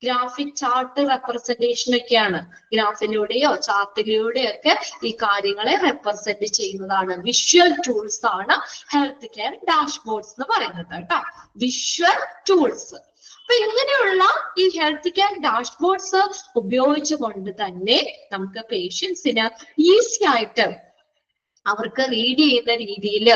Speaker 1: ഗ്രാഫിക് ചാർട്ട് റെപ്രസെന്റേഷൻ ഒക്കെയാണ്. ഗ്രാഫിലൂടെയോ ചാർട്ടിലൂടെയോ ഒക്കെ ഈ കാര്യങ്ങളെ റെപ്രസെന്റ് ചെയ്യുന്നതാണ്. വിഷ്വൽ ടൂൾസ് ആണ് ഹെൽത്ത് കെയർ ഡാഷ്ബോർഡ്സ് എന്ന് പറയുന്നത് കേട്ടോ. Visual tools. അപ്പൊ ഇങ്ങനെയുള്ള ഈ ഹെൽത്ത് കെയർ ഡാഷ്ബോർഡ്സ് ഉപയോഗിച്ചുകൊണ്ട് തന്നെ നമുക്ക് പേഷ്യൻസിന് ഈസി ആയിട്ട് അവർക്ക് റീഡ് ചെയ്യുന്ന രീതിയിൽ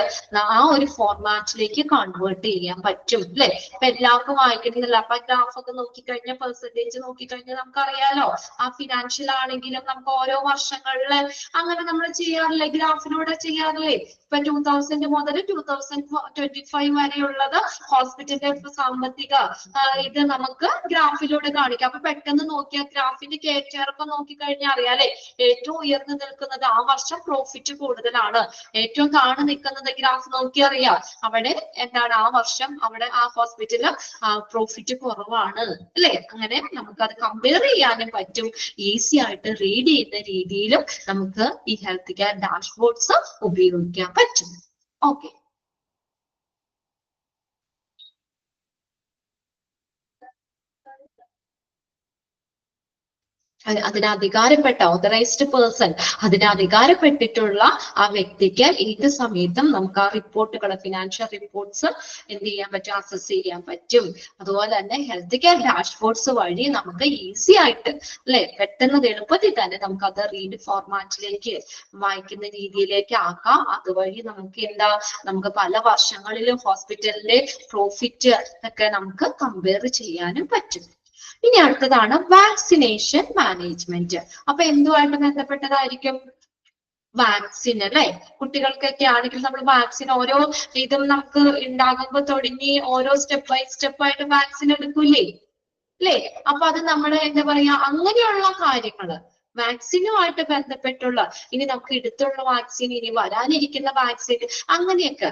Speaker 1: ആ ഒരു ഫോർമാറ്റിലേക്ക് കൺവേർട്ട് ചെയ്യാൻ പറ്റും അല്ലെ? ഇപ്പൊ എല്ലാവർക്കും വായിക്കണമെന്നില്ല. അപ്പൊ ഗ്രാഫ് ഒക്കെ നോക്കിക്കഴിഞ്ഞാൽ പെർസെന്റേജ് നോക്കിക്കഴിഞ്ഞാൽ നമുക്കറിയാലോ. ആ ഫിനാൻഷ്യൽ ആണെങ്കിലും നമുക്ക് ഓരോ വർഷങ്ങളില് അങ്ങനെ നമ്മൾ ചെയ്യാറില്ലേ? ഗ്രാഫിലൂടെ ചെയ്യാറില്ലേ? ഇപ്പൊ 2000 മുതൽ 2025 വരെയുള്ളത് ഹോസ്പിറ്റലിന്റെ സാമ്പത്തിക ഇത് നമുക്ക് ഗ്രാഫിലൂടെ കാണിക്കാം. അപ്പൊ പെട്ടെന്ന് നോക്കിയാൽ ഗ്രാഫിന്റെ കേറ്റൊക്കെ നോക്കിക്കഴിഞ്ഞാൽ അറിയാലേ, ഏറ്റവും ഉയർന്നു നിൽക്കുന്നത് ആ വർഷം പ്രോഫിറ്റ് കൂടുതലാണ്, ഏറ്റവും താഴെ നിൽക്കുന്നത് ഗ്രാഫ് നോക്കി അറിയാം അവിടെ എന്താണ് ആ വർഷം അവിടെ ആ ഹോസ്പിറ്റലില് പ്രോഫിറ്റ് കുറവാണ് അല്ലെ? അങ്ങനെ നമുക്കത് കമ്പയർ ചെയ്യാനും പറ്റും. ഈസി ആയിട്ട് റീഡ് ചെയ്യുന്ന രീതിയിലും നമുക്ക് ഈ ഹെൽത്ത് കെയർ ഡാഷ്ബോർഡ്സ് ഉപയോഗിക്കാൻ പറ്റും. ഓക്കെ. അതിന് അധികാരപ്പെട്ട ഓതറൈസ്ഡ് പേഴ്സൺ, അതിന് അധികാരപ്പെട്ടിട്ടുള്ള ആ വ്യക്തിക്ക് ഏത് സമയത്തും നമുക്ക് ആ റിപ്പോർട്ടുകൾ, ഫിനാൻഷ്യൽ റിപ്പോർട്ട്സ് എന്ത് ചെയ്യാൻ പറ്റും, അസസ് ചെയ്യാൻ പറ്റും. അതുപോലെ തന്നെ ഹെൽത്ത് കെയർ ഡാഷ്ബോർഡ്സ് വഴി നമുക്ക് ഈസി ആയിട്ട് അല്ലെ, പെട്ടെന്ന് എളുപ്പത്തിൽ തന്നെ നമുക്ക് അത് റീഡ് ഫോർമാറ്റിലേക്ക് വായിക്കുന്ന രീതിയിലേക്ക് ആക്കാം. അതുവഴി നമുക്ക് എന്താ, നമുക്ക് പല വർഷങ്ങളിലും ഹോസ്പിറ്റലിന്റെ പ്രോഫിറ്റ് ഒക്കെ നമുക്ക് കമ്പയർ ചെയ്യാനും പറ്റും. ഇനി അടുത്തതാണ് വാക്സിനേഷൻ മാനേജ്മെന്റ്. അപ്പൊ എന്തുമായിട്ട് ബന്ധപ്പെട്ടതായിരിക്കും? വാക്സിൻ അല്ലെ, കുട്ടികൾക്കൊക്കെ ആണെങ്കിൽ നമ്മൾ വാക്സിൻ ഓരോ ഇതും നമുക്ക് ഉണ്ടാകുമ്പോ തുടങ്ങി ഓരോ സ്റ്റെപ്പ് ബൈ സ്റ്റെപ്പ് ആയിട്ട് വാക്സിൻ എടുക്കൂലേ അല്ലേ? അപ്പൊ അത് നമ്മൾ എന്താ പറയാ, അങ്ങനെയുള്ള കാര്യങ്ങള് വാക്സിനുമായിട്ട് ബന്ധപ്പെട്ടുള്ള, ഇനി നമുക്ക് എടുത്തുള്ള വാക്സിൻ, ഇനി വരാനിരിക്കുന്ന വാക്സിൻ, അങ്ങനെയൊക്കെ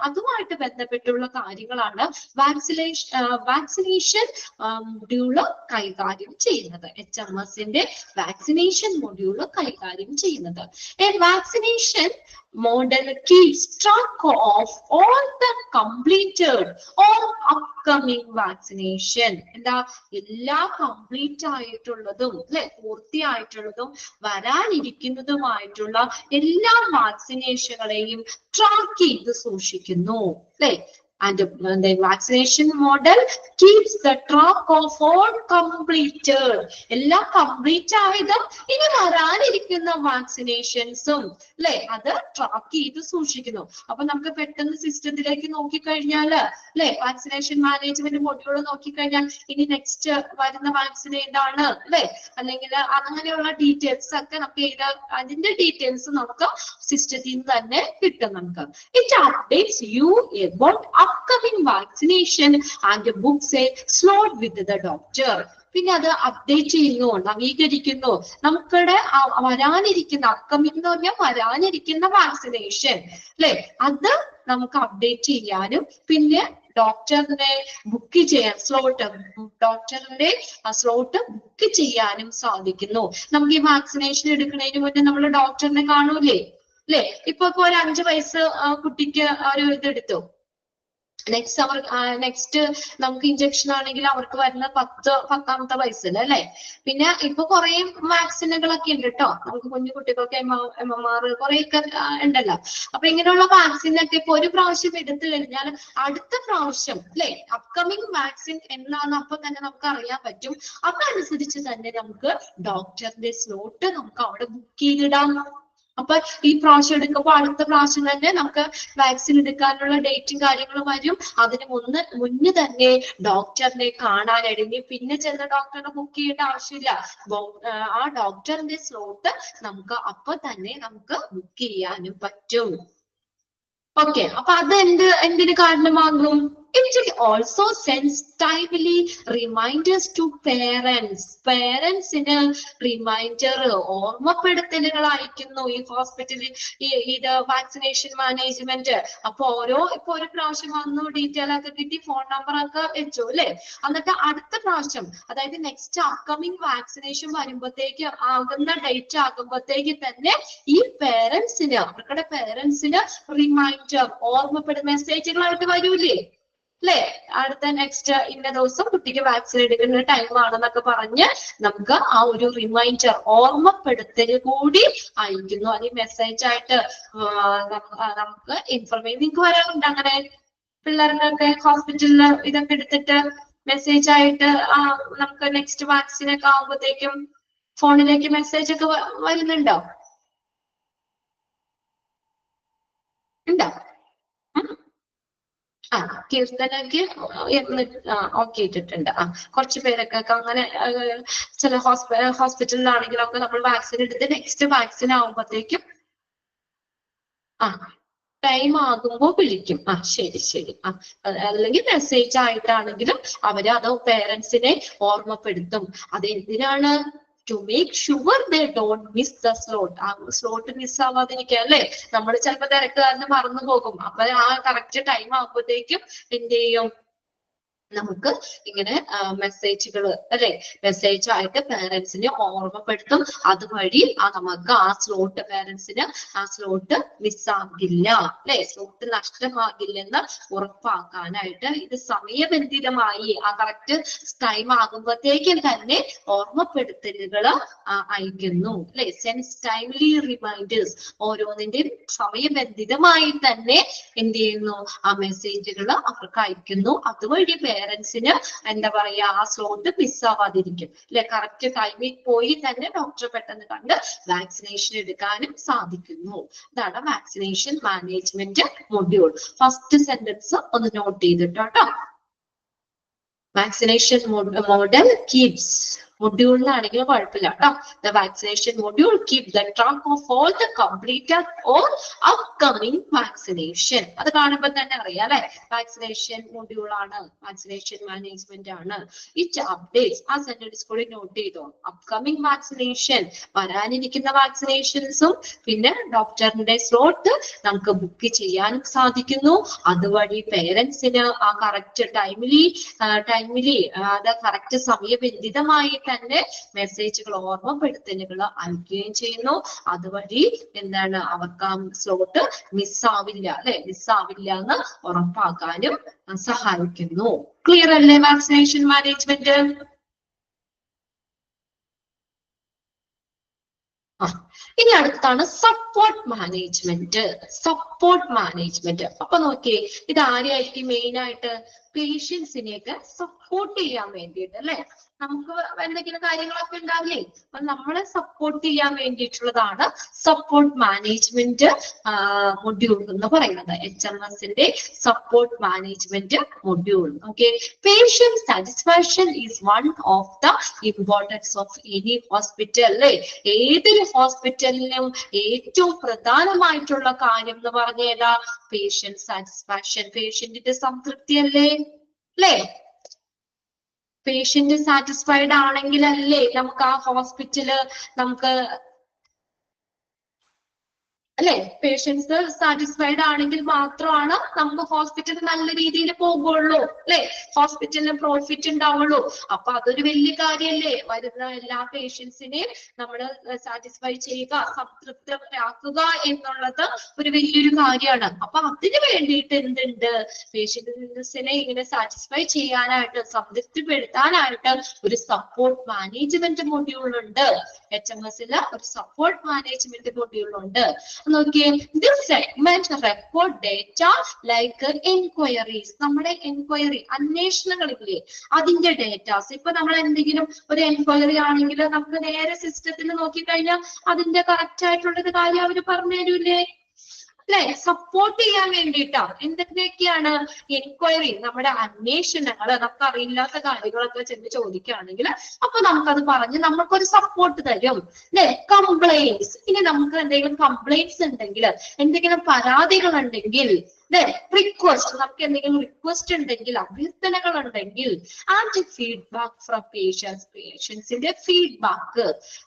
Speaker 1: അതുമായിട്ട് ബന്ധപ്പെട്ടുള്ള കാര്യങ്ങളാണ് വാക്സിനേഷൻ മൊഡ്യൂള് കൈകാര്യം ചെയ്യുന്നത്. HMSന്റെ വാക്സിനേഷൻ മൊഡ്യൂള് കൈകാര്യം ചെയ്യുന്നത്. Vaccination model keeps track of all the completed or upcoming vaccination. എന്താ, എല്ലാ കംപ്ലീറ്റ് ആയിട്ടുള്ളതും അല്ലെ, പൂർത്തിയായിട്ടുള്ളതും വരാനിരിക്കുന്നതുമായിട്ടുള്ള എല്ലാ വാക്സിനേഷനുകളെയും ട്രാക്ക് ചെയ്ത് സൂക്ഷിക്കുന്നു അല്ലെ. And the vaccination model keeps the track of all completed, എല്ലാ കംപ്ലീറ്റ് ആയതും ഇനി വരാനിരിക്കുന്ന വാക്സിനേഷൻസും അല്ലെ, അത് ട്രാക്ക് ചെയ്ത് സൂക്ഷിക്കുന്നു. അപ്പൊ നമുക്ക് പെട്ടെന്ന് സിസ്റ്റത്തിലേക്ക് നോക്കിക്കഴിഞ്ഞാൽ അല്ലെ, വാക്സിനേഷൻ മാനേജ്മെന്റ് മൊഡ്യൂൾ നോക്കിക്കഴിഞ്ഞാൽ ഇനി നെക്സ്റ്റ് വരുന്ന വാക്സിൻ ഏതാണ് അല്ലെ, അല്ലെങ്കിൽ അങ്ങനെയുള്ള ഡീറ്റെയിൽസ് ഒക്കെ നമുക്ക് അതിന്റെ ഡീറ്റെയിൽസ് നമുക്ക് സിസ്റ്റത്തിൽ നിന്ന് തന്നെ കിട്ടും. നമുക്ക് it updates you about upcoming vaccination and books a slot with the doctor. പിന്നെ അത് അപ്ഡേറ്റ് ചെയ്യുന്നു, നവീകരിക്കുന്നു. നമുക്കിടെ വരാനിരിക്കുന്ന അപ്കമിങ് എന്ന് പറഞ്ഞാൽ വരാനിരിക്കുന്ന വാക്സിനേഷൻ അല്ലെ, അത് നമുക്ക് അപ്ഡേറ്റ് ചെയ്യാനും പിന്നെ ഡോക്ടറിനെ ബുക്ക് ചെയ്യാൻ ഡോക്ടറിന്റെ സ്ലോട്ട് ബുക്ക് ചെയ്യാനും സാധിക്കുന്നു. നമുക്ക് ഈ വാക്സിനേഷൻ എടുക്കുന്നതിന് മുന്നേ നമ്മൾ ഡോക്ടറിനെ കാണൂലേ അല്ലെ? ഇപ്പൊ ഒരു 5 വയസ്സ് കുട്ടിക്ക് ഒരു ഇതെടുത്തു, നെക്സ്റ്റ് നമുക്ക് ഇഞ്ചക്ഷൻ ആണെങ്കിൽ അവർക്ക് വരുന്ന 10ാമത്തെ വയസ്സിൽ അല്ലെ. പിന്നെ ഇപ്പൊ കുറെ വാക്സിനുകളൊക്കെ ഉണ്ട് കേട്ടോ, നമുക്ക് കുഞ്ഞു കുട്ടികൾക്ക് MMR കുറെയൊക്കെ ഉണ്ടല്ലോ. അപ്പൊ ഇങ്ങനെയുള്ള വാക്സിനൊക്കെ ഇപ്പൊ ഒരു പ്രാവശ്യം എടുത്തു കഴിഞ്ഞാൽ അടുത്ത പ്രാവശ്യം അല്ലെ, അപ്കമിങ് വാക്സിൻ എന്നാണ് അപ്പൊ തന്നെ നമുക്ക് അറിയാൻ പറ്റും. അതനുസരിച്ച് തന്നെ നമുക്ക് ഡോക്ടറിന്റെ സ്ലോട്ട് നമുക്ക് അവിടെ ബുക്ക് ചെയ്തിടാം. അപ്പൊ ഈ പ്രാവശ്യം എടുക്കുമ്പോൾ അടുത്ത പ്രാവശ്യം തന്നെ നമുക്ക് വാക്സിൻ എടുക്കാനുള്ള ഡേറ്റും കാര്യങ്ങളും വരും. അതിന് മുന്നേ തന്നെ ഡോക്ടറിനെ കാണാനിടങ്ങി പിന്നെ ചെന്ന ഡോക്ടറിനെ ബുക്ക് ചെയ്യേണ്ട ആവശ്യമില്ല. ആ ഡോക്ടറിന്റെ സ്ലോട്ട് നമുക്ക് അപ്പൊ തന്നെ നമുക്ക് ബുക്ക് ചെയ്യാനും പറ്റും. ഓക്കെ, അപ്പൊ അത് എന്തിന് കാരണമാകും? It will also sends timely reminders to parents. പേരൻസിന് റിമൈൻഡർ, ഓർമ്മപ്പെടുത്തലുകളായിരിക്കുന്നു ഈ ഹോസ്പിറ്റലിൽ ഇത് വാക്സിനേഷൻ മാനേജ്മെന്റ്. അപ്പൊ ഇപ്പൊ ഒരു പ്രാവശ്യം വന്നു, ഡീറ്റെയിൽ ഒക്കെ കിട്ടി, ഫോൺ നമ്പർ ഒക്കെ വെച്ചു അല്ലെ. എന്നിട്ട് അടുത്ത പ്രാവശ്യം, അതായത് നെക്സ്റ്റ് അപ്കമിങ് വാക്സിനേഷൻ വരുമ്പോഴത്തേക്ക് ആകുന്ന ഡേറ്റ് ആകുമ്പോഴത്തേക്ക് തന്നെ ഈ പേരൻസിന്, അവരുടെ പേരൻസിന് റിമൈൻഡർ, ഓർമ്മപ്പെടുന്ന മെസ്സേജുകളായിട്ട് വരൂലേ അല്ലെ. അടുത്ത നെക്സ്റ്റ് ഇന്ന ദിവസം കുട്ടിക്ക് വാക്സിൻ എടുക്കുന്ന ടൈം ആണെന്നൊക്കെ പറഞ്ഞ് നമുക്ക് ആ ഒരു റിമൈൻഡർ, ഓർമ്മപ്പെടുത്തൽ കൂടി അയക്കുന്നു. അത് മെസ്സേജ് ആയിട്ട് നമുക്ക് ഇൻഫർമേഷൻ നിങ്ങൾക്ക് വരാറുണ്ട് അങ്ങനെ പിള്ളേർക്കൊക്കെ ഹോസ്പിറ്റലിൽ ഇതൊക്കെ എടുത്തിട്ട് മെസ്സേജ് ആയിട്ട് നമുക്ക് നെക്സ്റ്റ് വാക്സിൻ ഒക്കെ ആകുമ്പോഴത്തേക്കും ഫോണിലേക്ക് മെസ്സേജ് ഒക്കെ വരുന്നുണ്ടോ? ഉണ്ടോ? കീർത്തനക്ക് ഓക്കെ ഇട്ടിട്ടുണ്ട്. കുറച്ച് പേരൊക്കെ അങ്ങനെ ചില ഹോസ്പിറ്റലിലാണെങ്കിലൊക്കെ നമ്മൾ വാക്സിൻ എടുത്ത് നെക്സ്റ്റ് വാക്സിൻ ആകുമ്പോഴത്തേക്കും ടൈം ആകുമ്പോ വിളിക്കും. ശരി. അല്ലെങ്കിൽ മെസ്സേജ് ആയിട്ടാണെങ്കിലും അവര് അത് പേരൻസിനെ ഓർമ്മപ്പെടുത്തും. അതെന്തിനാണ്? to make sure they don't miss the slot. ആ സ്ലോട്ട് മിസ് ആവാതിരിക്കുക അല്ലെ. നമ്മൾ ചിലപ്പോ തിരക്ക് കാരണം മറന്നു പോകും. അപ്പൊ ആ കറക്റ്റ് ടൈം ആകുമ്പോഴത്തേക്കും എന്ത് ചെയ്യും, നമുക്ക് ഇങ്ങനെ മെസ്സേജുകൾ അല്ലെ, മെസ്സേജ് ആയിട്ട് പേരൻസിനെ ഓർമ്മപ്പെടുത്തും. അതുവഴി നമുക്ക് ആ സ്ലോട്ട് പേരൻസിന് ആ സ്ലോട്ട് മിസ്സാകില്ല അല്ലെ, സ്ലോട്ട് നഷ്ടമാകില്ലെന്ന് ഉറപ്പാക്കാനായിട്ട് ഇത് സമയബന്ധിതമായി ആ കറക്റ്റ് ടൈം ആകുമ്പോഴത്തേക്കും തന്നെ ഓർമ്മപ്പെടുത്തലുകൾ അയക്കുന്നു അല്ലെ. സെൻസ് ടൈംലി റിമൈൻഡേഴ്സ്, ഓരോന്നിന്റെയും സമയബന്ധിതമായി തന്നെ എന്ത് ചെയ്യുന്നു, ആ മെസ്സേജുകൾ അവർക്ക് അയക്കുന്നു. അതുവഴി പേരൻസിന് എന്താ പറയാ, ആ സ്ലോട്ട് മിസ്സാവാതിരിക്കും അല്ലെ. കറക്റ്റ് ടൈമിൽ പോയി തന്നെ ഡോക്ടറെ പെട്ടെന്ന് കണ്ട് വാക്സിനേഷൻ എടുക്കാനും സാധിക്കുന്നു. അതാണ് vaccination management module. First sentence ഒന്ന് നോട്ട് ചെയ്തിട്ടോ. വാക്സിനേഷൻ മോഡൽ കീപ്സ്, മൊഡ്യൂളിലാണെങ്കിലും കുഴപ്പമില്ല കേട്ടോ. The vaccination module keep the track of all the completed or upcoming vaccination. അത് കാണുമ്പോൾ തന്നെ അറിയാം അല്ലെ, വാക്സിനേഷൻ മൊഡ്യൂൾ ആണ്, വാക്സിനേഷൻ മാനേജ്മെന്റ് ആണ്. ഇറ്റ് അപ്ഡേറ്റ്സ്, ആ സെന്റൻസ് കൂടി നോട്ട് ചെയ്തോ. അപ്കമിങ് വാക്സിനേഷൻ, വരാനിരിക്കുന്ന വാക്സിനേഷൻസും പിന്നെ ഡോക്ടറിന്റെ സ്ലോട്ട് നമുക്ക് ബുക്ക് ചെയ്യാനും സാധിക്കുന്നു. അതുവഴി പേരൻസിന് ആ കറക്റ്റ് ടൈമിലി അത് കറക്റ്റ് സമയബന്ധിതമായി തന്നെ മെസ്സേജുകൾ ഓർമ്മപ്പെടുത്തലുകൾ അയക്കുകയും ചെയ്യുന്നു. അതുവഴി എന്താണ്, അവർക്ക് ആ സ്ലോട്ട് മിസ്സാവില്ല അല്ലെ, മിസ്സാവില്ല എന്ന് ഉറപ്പാക്കാനും സഹായിക്കുന്നു. ക്ലിയർ അല്ലേ വാക്സിനേഷൻ മാനേജ്മെന്റ്? ഇനി അടുത്താണ് സപ്പോർട്ട് മാനേജ്മെന്റ്. സപ്പോർട്ട് മാനേജ്മെന്റ് അപ്പൊ നോക്കിയേ, ഇത് ആരെയായിരിക്കും മെയിൻ ആയിട്ട്, പേഷ്യൻസിനെയൊക്കെ സപ്പോർട്ട് ചെയ്യാൻ വേണ്ടിയിട്ട് അല്ലെ. നമുക്ക് എന്തെങ്കിലും കാര്യങ്ങളൊക്കെ ഉണ്ടാവില്ലേ, അപ്പൊ നമ്മളെ സപ്പോർട്ട് ചെയ്യാൻ വേണ്ടിയിട്ടുള്ളതാണ് സപ്പോർട്ട് മാനേജ്മെന്റ് മൊഡ്യൂൾ എന്ന് പറയുന്നത്. HMSന്റെ support management module. Okay, patient satisfaction is one of the importance of any hospital അല്ലെ. ഏതൊരു ഹോസ്പിറ്റലിനും ഏറ്റവും പ്രധാനമായിട്ടുള്ള കാര്യം എന്ന് പറഞ്ഞാൽ പേഷ്യന്റ് സാറ്റിസ്ഫാക്ഷൻ, പേഷ്യന്റിന്റെ സംതൃപ്തി അല്ലേ. പേഷ്യന്റ് സാറ്റിസ്ഫൈഡ് ആണെങ്കിലല്ലേ നമുക്ക് ആ ഹോസ്പിറ്റല് നമുക്ക് അല്ലെ, പേഷ്യൻസ് സാറ്റിസ്ഫൈഡ് ആണെങ്കിൽ മാത്രമാണ് നമുക്ക് ഹോസ്പിറ്റൽ നല്ല രീതിയിൽ പോകുള്ളൂ അല്ലെ, ഹോസ്പിറ്റലിന് പ്രോഫിറ്റ് ഉണ്ടാവുള്ളൂ. അപ്പൊ അതൊരു വലിയ കാര്യല്ലേ, വരുന്ന എല്ലാ പേഷ്യൻസിനെയും നമ്മൾ സാറ്റിസ്ഫൈ ചെയ്യുക, സംതൃപ്തരാക്കുക എന്നുള്ളത് ഒരു വലിയൊരു കാര്യമാണ്. അപ്പൊ അതിന് വേണ്ടിയിട്ട് എന്തുണ്ട്, പേഷ്യൻസിനെ ഇങ്ങനെ സാറ്റിസ്ഫൈ ചെയ്യാനായിട്ട്, സംതൃപ്തിപ്പെടുത്താനായിട്ട് ഒരു സപ്പോർട്ട് മാനേജ്മെന്റ് മൊഡ്യൂൾ ഉണ്ട്. HMSൽ ഒരു സപ്പോർട്ട് മാനേജ്മെന്റ് മൊഡ്യൂൾ ഉണ്ട്. നോക്കിയേ, this segment record data like enquiries, നമ്മുടെ എൻക്വയറി അന്വേഷണങ്ങളില്ലേ അതിന്റെ ഡേറ്റാസ്. ഇപ്പൊ നമ്മൾ എന്തെങ്കിലും ഒരു എൻക്വയറി ആണെങ്കിൽ നമുക്ക് നേരെ സിസ്റ്റത്തിൽ നോക്കിക്കഴിഞ്ഞാൽ അതിന്റെ കറക്റ്റ് ആയിട്ടുള്ളൊരു കാര്യം അവര് പറഞ്ഞു തരൂലേ അല്ലെ. സപ്പോർട്ട് ചെയ്യാൻ വേണ്ടിയിട്ടാ എന്തൊക്കെയാണ് എൻക്വയറി, നമ്മുടെ അന്വേഷണങ്ങൾ, നമുക്ക് അറിയില്ലാത്ത കാര്യങ്ങളൊക്കെ ചെന്ന് ചോദിക്കുകയാണെങ്കിൽ അപ്പൊ നമുക്കത് പറഞ്ഞ് നമുക്കൊരു സപ്പോർട്ട് തരും അല്ലെ. കംപ്ലൈന്റ്സ്, ഇനി നമുക്ക് എന്തെങ്കിലും കംപ്ലൈന്റ്സ് ഉണ്ടെങ്കിൽ, എന്തെങ്കിലും പരാതികൾ ഉണ്ടെങ്കിൽ റിക്വസ്റ്റ്, നമുക്ക് എന്തെങ്കിലും റിക്വസ്റ്റ് ഉണ്ടെങ്കിൽ, അഭ്യർത്ഥനകൾ ഉണ്ടെങ്കിൽ, ആൻഡ് ഫീഡ്ബാക്ക് ഫ്രം പേഷ്യൻസിന്റെ ഫീഡ്ബാക്ക്,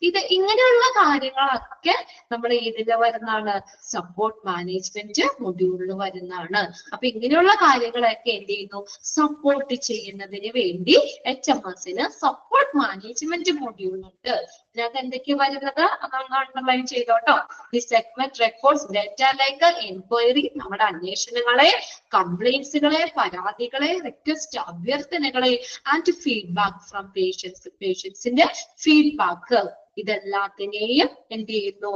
Speaker 1: ഇത് ഇങ്ങനെയുള്ള കാര്യങ്ങളൊക്കെ നമ്മൾ ഇതിൽ വരുന്നതാണ്, സപ്പോർട്ട് മാനേജ്മെന്റ് മൊഡ്യൂളിൽ വരുന്നതാണ്. അപ്പൊ ഇങ്ങനെയുള്ള കാര്യങ്ങളൊക്കെ എന്ത് ചെയ്യുന്നു, സപ്പോർട്ട് ചെയ്യുന്നതിന് വേണ്ടി HMSന് സപ്പോർട്ട് മാനേജ്മെന്റ് മൊഡ്യൂൾ ഉണ്ട്. ഇതിനകത്ത് എന്തൊക്കെയാ വരുന്നത് അണ്ടർലൈൻ ചെയ്തോട്ടോ. The segment records data like enquiry, നമ്മുടെ അന്വേഷണങ്ങളെ, കംപ്ലൈന്റ്സുകളെ, പരാതികളെ, റിക്വസ്റ്റ് അഭ്യർത്ഥനകളെ, ആൻഡ് ഫീഡ്ബാക്ക് ഫ്രം പേഷ്യൻസിന്റെ ഫീഡ്ബാക്ക്, ഇതെല്ലാത്തിനെയും എന്ത് ചെയ്യുന്നു,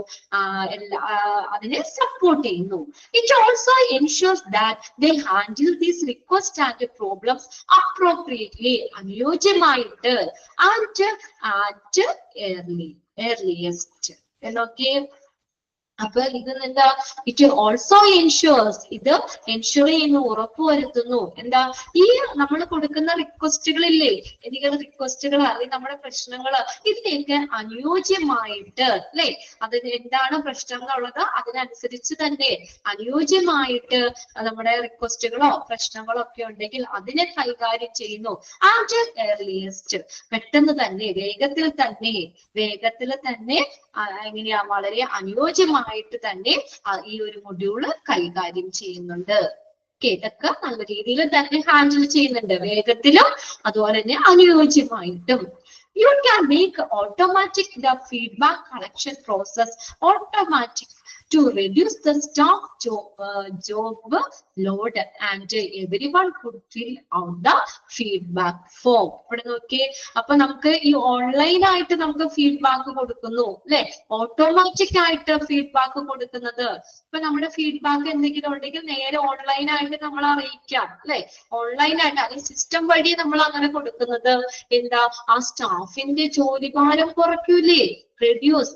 Speaker 1: അതിനെ സപ്പോർട്ട് ചെയ്യുന്നു. It also ensures that they handle these request and problems appropriately, അനുയോജ്യമായിട്ട്, ആൻഡ് അറ്റ് earliest എന്നൊക്കെ. അപ്പൊ ഇത് എന്താ, ഇറ്റ് ഓൾസോ എൻഷുവേഴ്സ്, ഇത് എൻഷുർ ചെയ്യുന്നു, ഉറപ്പുവരുത്തുന്നു. എന്താ, ഈ നമ്മൾ കൊടുക്കുന്ന റിക്വസ്റ്റുകളില്ലേ, എന്തെങ്കിലും റിക്വസ്റ്റുകൾ അല്ലെങ്കിൽ നമ്മുടെ പ്രശ്നങ്ങള്, ഇതിനെയൊക്കെ അനുയോജ്യമായിട്ട് അല്ലെ, അതിന് എന്താണ് പ്രശ്നം എന്നുള്ളത് അതിനനുസരിച്ച് തന്നെ അനുയോജ്യമായിട്ട് നമ്മുടെ റിക്വസ്റ്റുകളോ പ്രശ്നങ്ങളോ ഒക്കെ ഉണ്ടെങ്കിൽ അതിനെ കൈകാര്യം ചെയ്യുന്നു. ആൻഡ് ഏർലിയസ്റ്റ്, പെട്ടെന്ന് തന്നെ, വേഗത്തിൽ തന്നെ എങ്ങനെയാ, വളരെ അനുയോജ്യമായിട്ട് തന്നെ ഈ ഒരു മൊഡ്യൂള് കൈകാര്യം ചെയ്യുന്നുണ്ട്. ഇതൊക്കെ നല്ല രീതിയിൽ തന്നെ ഹാൻഡിൽ ചെയ്യുന്നുണ്ട്, വേഗത്തിലും അതുപോലെ തന്നെ അനുയോജ്യമായിട്ടും. You can make automatic the feedback collection process automatic to reduce the staff job load and everyone could fill out the feedback form. ഇവിടെ നോക്കിയേ, അപ്പൊ നമുക്ക് ഈ ഓൺലൈൻ ആയിട്ട് നമുക്ക് ഫീഡ്ബാക്ക് കൊടുക്കുന്നു അല്ലെ, ഓട്ടോമാറ്റിക് ആയിട്ട് ഫീഡ്ബാക്ക് കൊടുക്കുന്നത്. ഇപ്പൊ നമ്മുടെ ഫീഡ്ബാക്ക് എന്തെങ്കിലും ഉണ്ടെങ്കിൽ നേരെ ഓൺലൈൻ ആയിട്ട് നമ്മൾ അറിയിക്കാം അല്ലെ, ഓൺലൈൻ ആയിട്ട് അല്ലെങ്കിൽ സിസ്റ്റം വഴി നമ്മൾ അങ്ങനെ കൊടുക്കുന്നത് എന്താ, ആ സ്റ്റാഫിന്റെ ജോലിഭാരം കുറയ്ക്കൂലേ, reduce.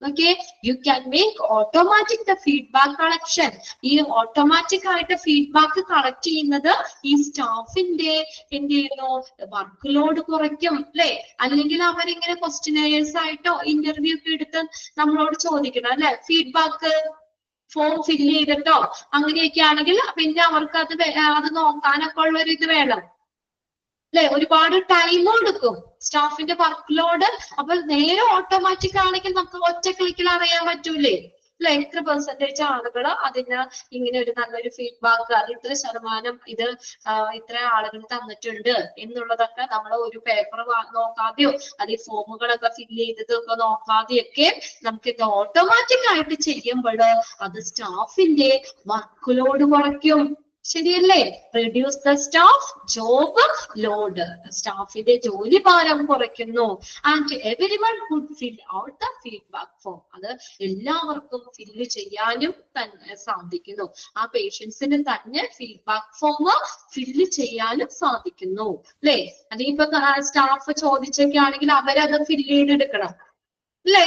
Speaker 1: Okay, you can make automatic the feedback collection. ഈ ഓട്ടോമാറ്റിക് ആയിട്ട് ഫീഡ്ബാക്ക് കളക്ട് ചെയ്യുന്നത് ഈ സ്റ്റാഫിന്റെ എന്ത് ചെയ്യുന്നു, വർക്ക് ലോഡ് കുറയ്ക്കും അല്ലെ, അല്ലെങ്കിൽ അവരിങ്ങനെ ക്വസ്റ്റ്യനേഴ്സ് ആയിട്ടോ ഇന്റർവ്യൂ ഒക്കെ എടുത്ത് നമ്മളോട് ചോദിക്കണം അല്ലെ, ഫീഡ്ബാക്ക് ഫോം ഫില്ല് ചെയ്തിട്ടോ അങ്ങനെയൊക്കെ ആണെങ്കിൽ പിന്നെ അവർക്ക് അത് നോക്കാനൊക്കെ ഉള്ള ഒരു ഇത് വേണം അല്ലെ, ഒരുപാട് ടൈം എടുക്കും സ്റ്റാഫിന്റെ വർക്ക് ലോഡ്. അപ്പൊ നേരെ ഓട്ടോമാറ്റിക് ആണെങ്കിൽ നമുക്ക് ഒറ്റ ക്ലിക്കിൽ അറിയാൻ പറ്റൂലേ അല്ലെ, എത്ര പെർസെന്റേജ് ആളുകൾ അതിന് ഇങ്ങനെ ഒരു നല്ലൊരു ഫീഡ്ബാക്ക്, ഇത്ര ശതമാനം ഇത് ഇത്ര ആളുകൾ തന്നിട്ടുണ്ട് എന്നുള്ളതൊക്കെ നമ്മൾ ഒരു പേപ്പർ നോക്കാതെയോ അല്ലെങ്കിൽ ഫോമുകളൊക്കെ ഫില്ല് ചെയ്തതൊക്കെ നോക്കാതെയൊക്കെ നമുക്ക് ഇത് ഓട്ടോമാറ്റിക് ആയിട്ട് ചെയ്യുമ്പോൾ അത് സ്റ്റാഫിന്റെ വർക്ക് ലോഡ് കുറയ്ക്കും. ശരിയല്ലേ, reduce the staff job load, സ്റ്റാഫിന്റെ ജോലി ഭാരം കുറയ്ക്കുന്നു. And everyone could fill out the feedback form, അത് എല്ലാവർക്കും ഫില്ല് ചെയ്യാനും തന്നെ സാധിക്കുന്നു. ആ പേഷ്യൻസിന് തന്നെ ഫീഡ്ബാക്ക് ഫോം ഫില്ല് ചെയ്യാനും സാധിക്കുന്നു അല്ലെ. അല്ലെങ്കിൽ ഇപ്പൊ സ്റ്റാഫ് ചോദിച്ചൊക്കെ ആണെങ്കിൽ അവരത് ഫില്ല് ചെയ്തെടുക്കണം അല്ലേ.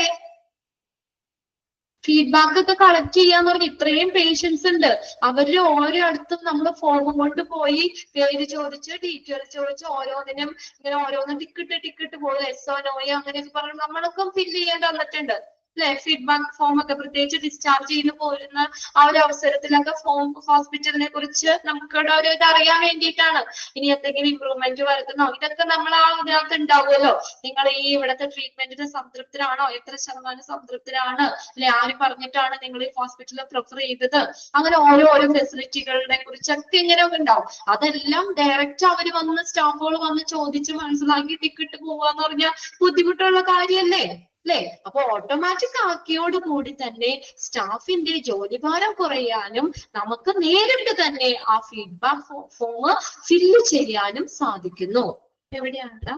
Speaker 1: ഫീഡ്ബാക്ക് ഒക്കെ കളക്ട് ചെയ്യാന്ന് പറഞ്ഞാൽ ഇത്രയും പേഷ്യൻസ് ഉണ്ട്, അവര് ഓരോ അടുത്തും നമ്മൾ ഫോം കൊണ്ട് പോയി പേര് ചോദിച്ച് ഡീറ്റെയിൽസ് ചോദിച്ച് ഓരോന്നിനും ഇങ്ങനെ ഓരോന്നും ടിക്കറ്റ് പോകും, എസ്ഒ നോയോ അങ്ങനെയൊക്കെ പറഞ്ഞ് നമ്മളൊക്കെ ഫില്ല് ചെയ്യാൻ തന്നിട്ടുണ്ട് അല്ലെ. ഫീഡ്ബാക്ക് ഫോം ഒക്കെ പ്രത്യേകിച്ച് ഡിസ്ചാർജ് ചെയ്ത് പോരുന്ന ആ ഒരു അവസരത്തിലൊക്കെ ഫോം ഹോസ്പിറ്റലിനെ കുറിച്ച് നമുക്ക് ഒരു ഇത് അറിയാൻ വേണ്ടിയിട്ടാണ്. ഇനി എന്തെങ്കിലും ഇമ്പ്രൂവ്മെന്റ് വരുത്തുന്നോ ഇതൊക്കെ നമ്മൾ ആ ഇതിനകത്ത് ഉണ്ടാവുമല്ലോ. നിങ്ങൾ ഈ ഇവിടുത്തെ ട്രീറ്റ്മെന്റിന് സംതൃപ്തരാണോ, എത്ര ശതമാനം സംതൃപ്തരാണ് അല്ലെ, ആര് പറഞ്ഞിട്ടാണ് നിങ്ങൾ ഈ ഹോസ്പിറ്റലിൽ പ്രിഫർ ചെയ്തത്, അങ്ങനെ ഓരോ ഫെസിലിറ്റികളെ കുറിച്ചൊക്കെ ഇങ്ങനെയൊക്കെ ഉണ്ടാവും. അതെല്ലാം ഡയറക്റ്റ് അവര് വന്ന് സ്റ്റാഫുകൾ വന്ന് ചോദിച്ച് മനസ്സിലാക്കി ടിക്കറ്റ് പോവാന്ന് പറഞ്ഞാൽ ബുദ്ധിമുട്ടുള്ള കാര്യല്ലേ അല്ലെ. അപ്പൊ ഓട്ടോമാറ്റിക് ആക്കിയോട് കൂടി തന്നെ സ്റ്റാഫിന്റെ ജോലിഭാരം കുറയാനും നമുക്ക് നേരിട്ട് തന്നെ ആ ഫീഡ്ബാക്ക് ഫോം ഫില്ല് ചെയ്യാനും സാധിക്കുന്നു. എവിടെയാണ്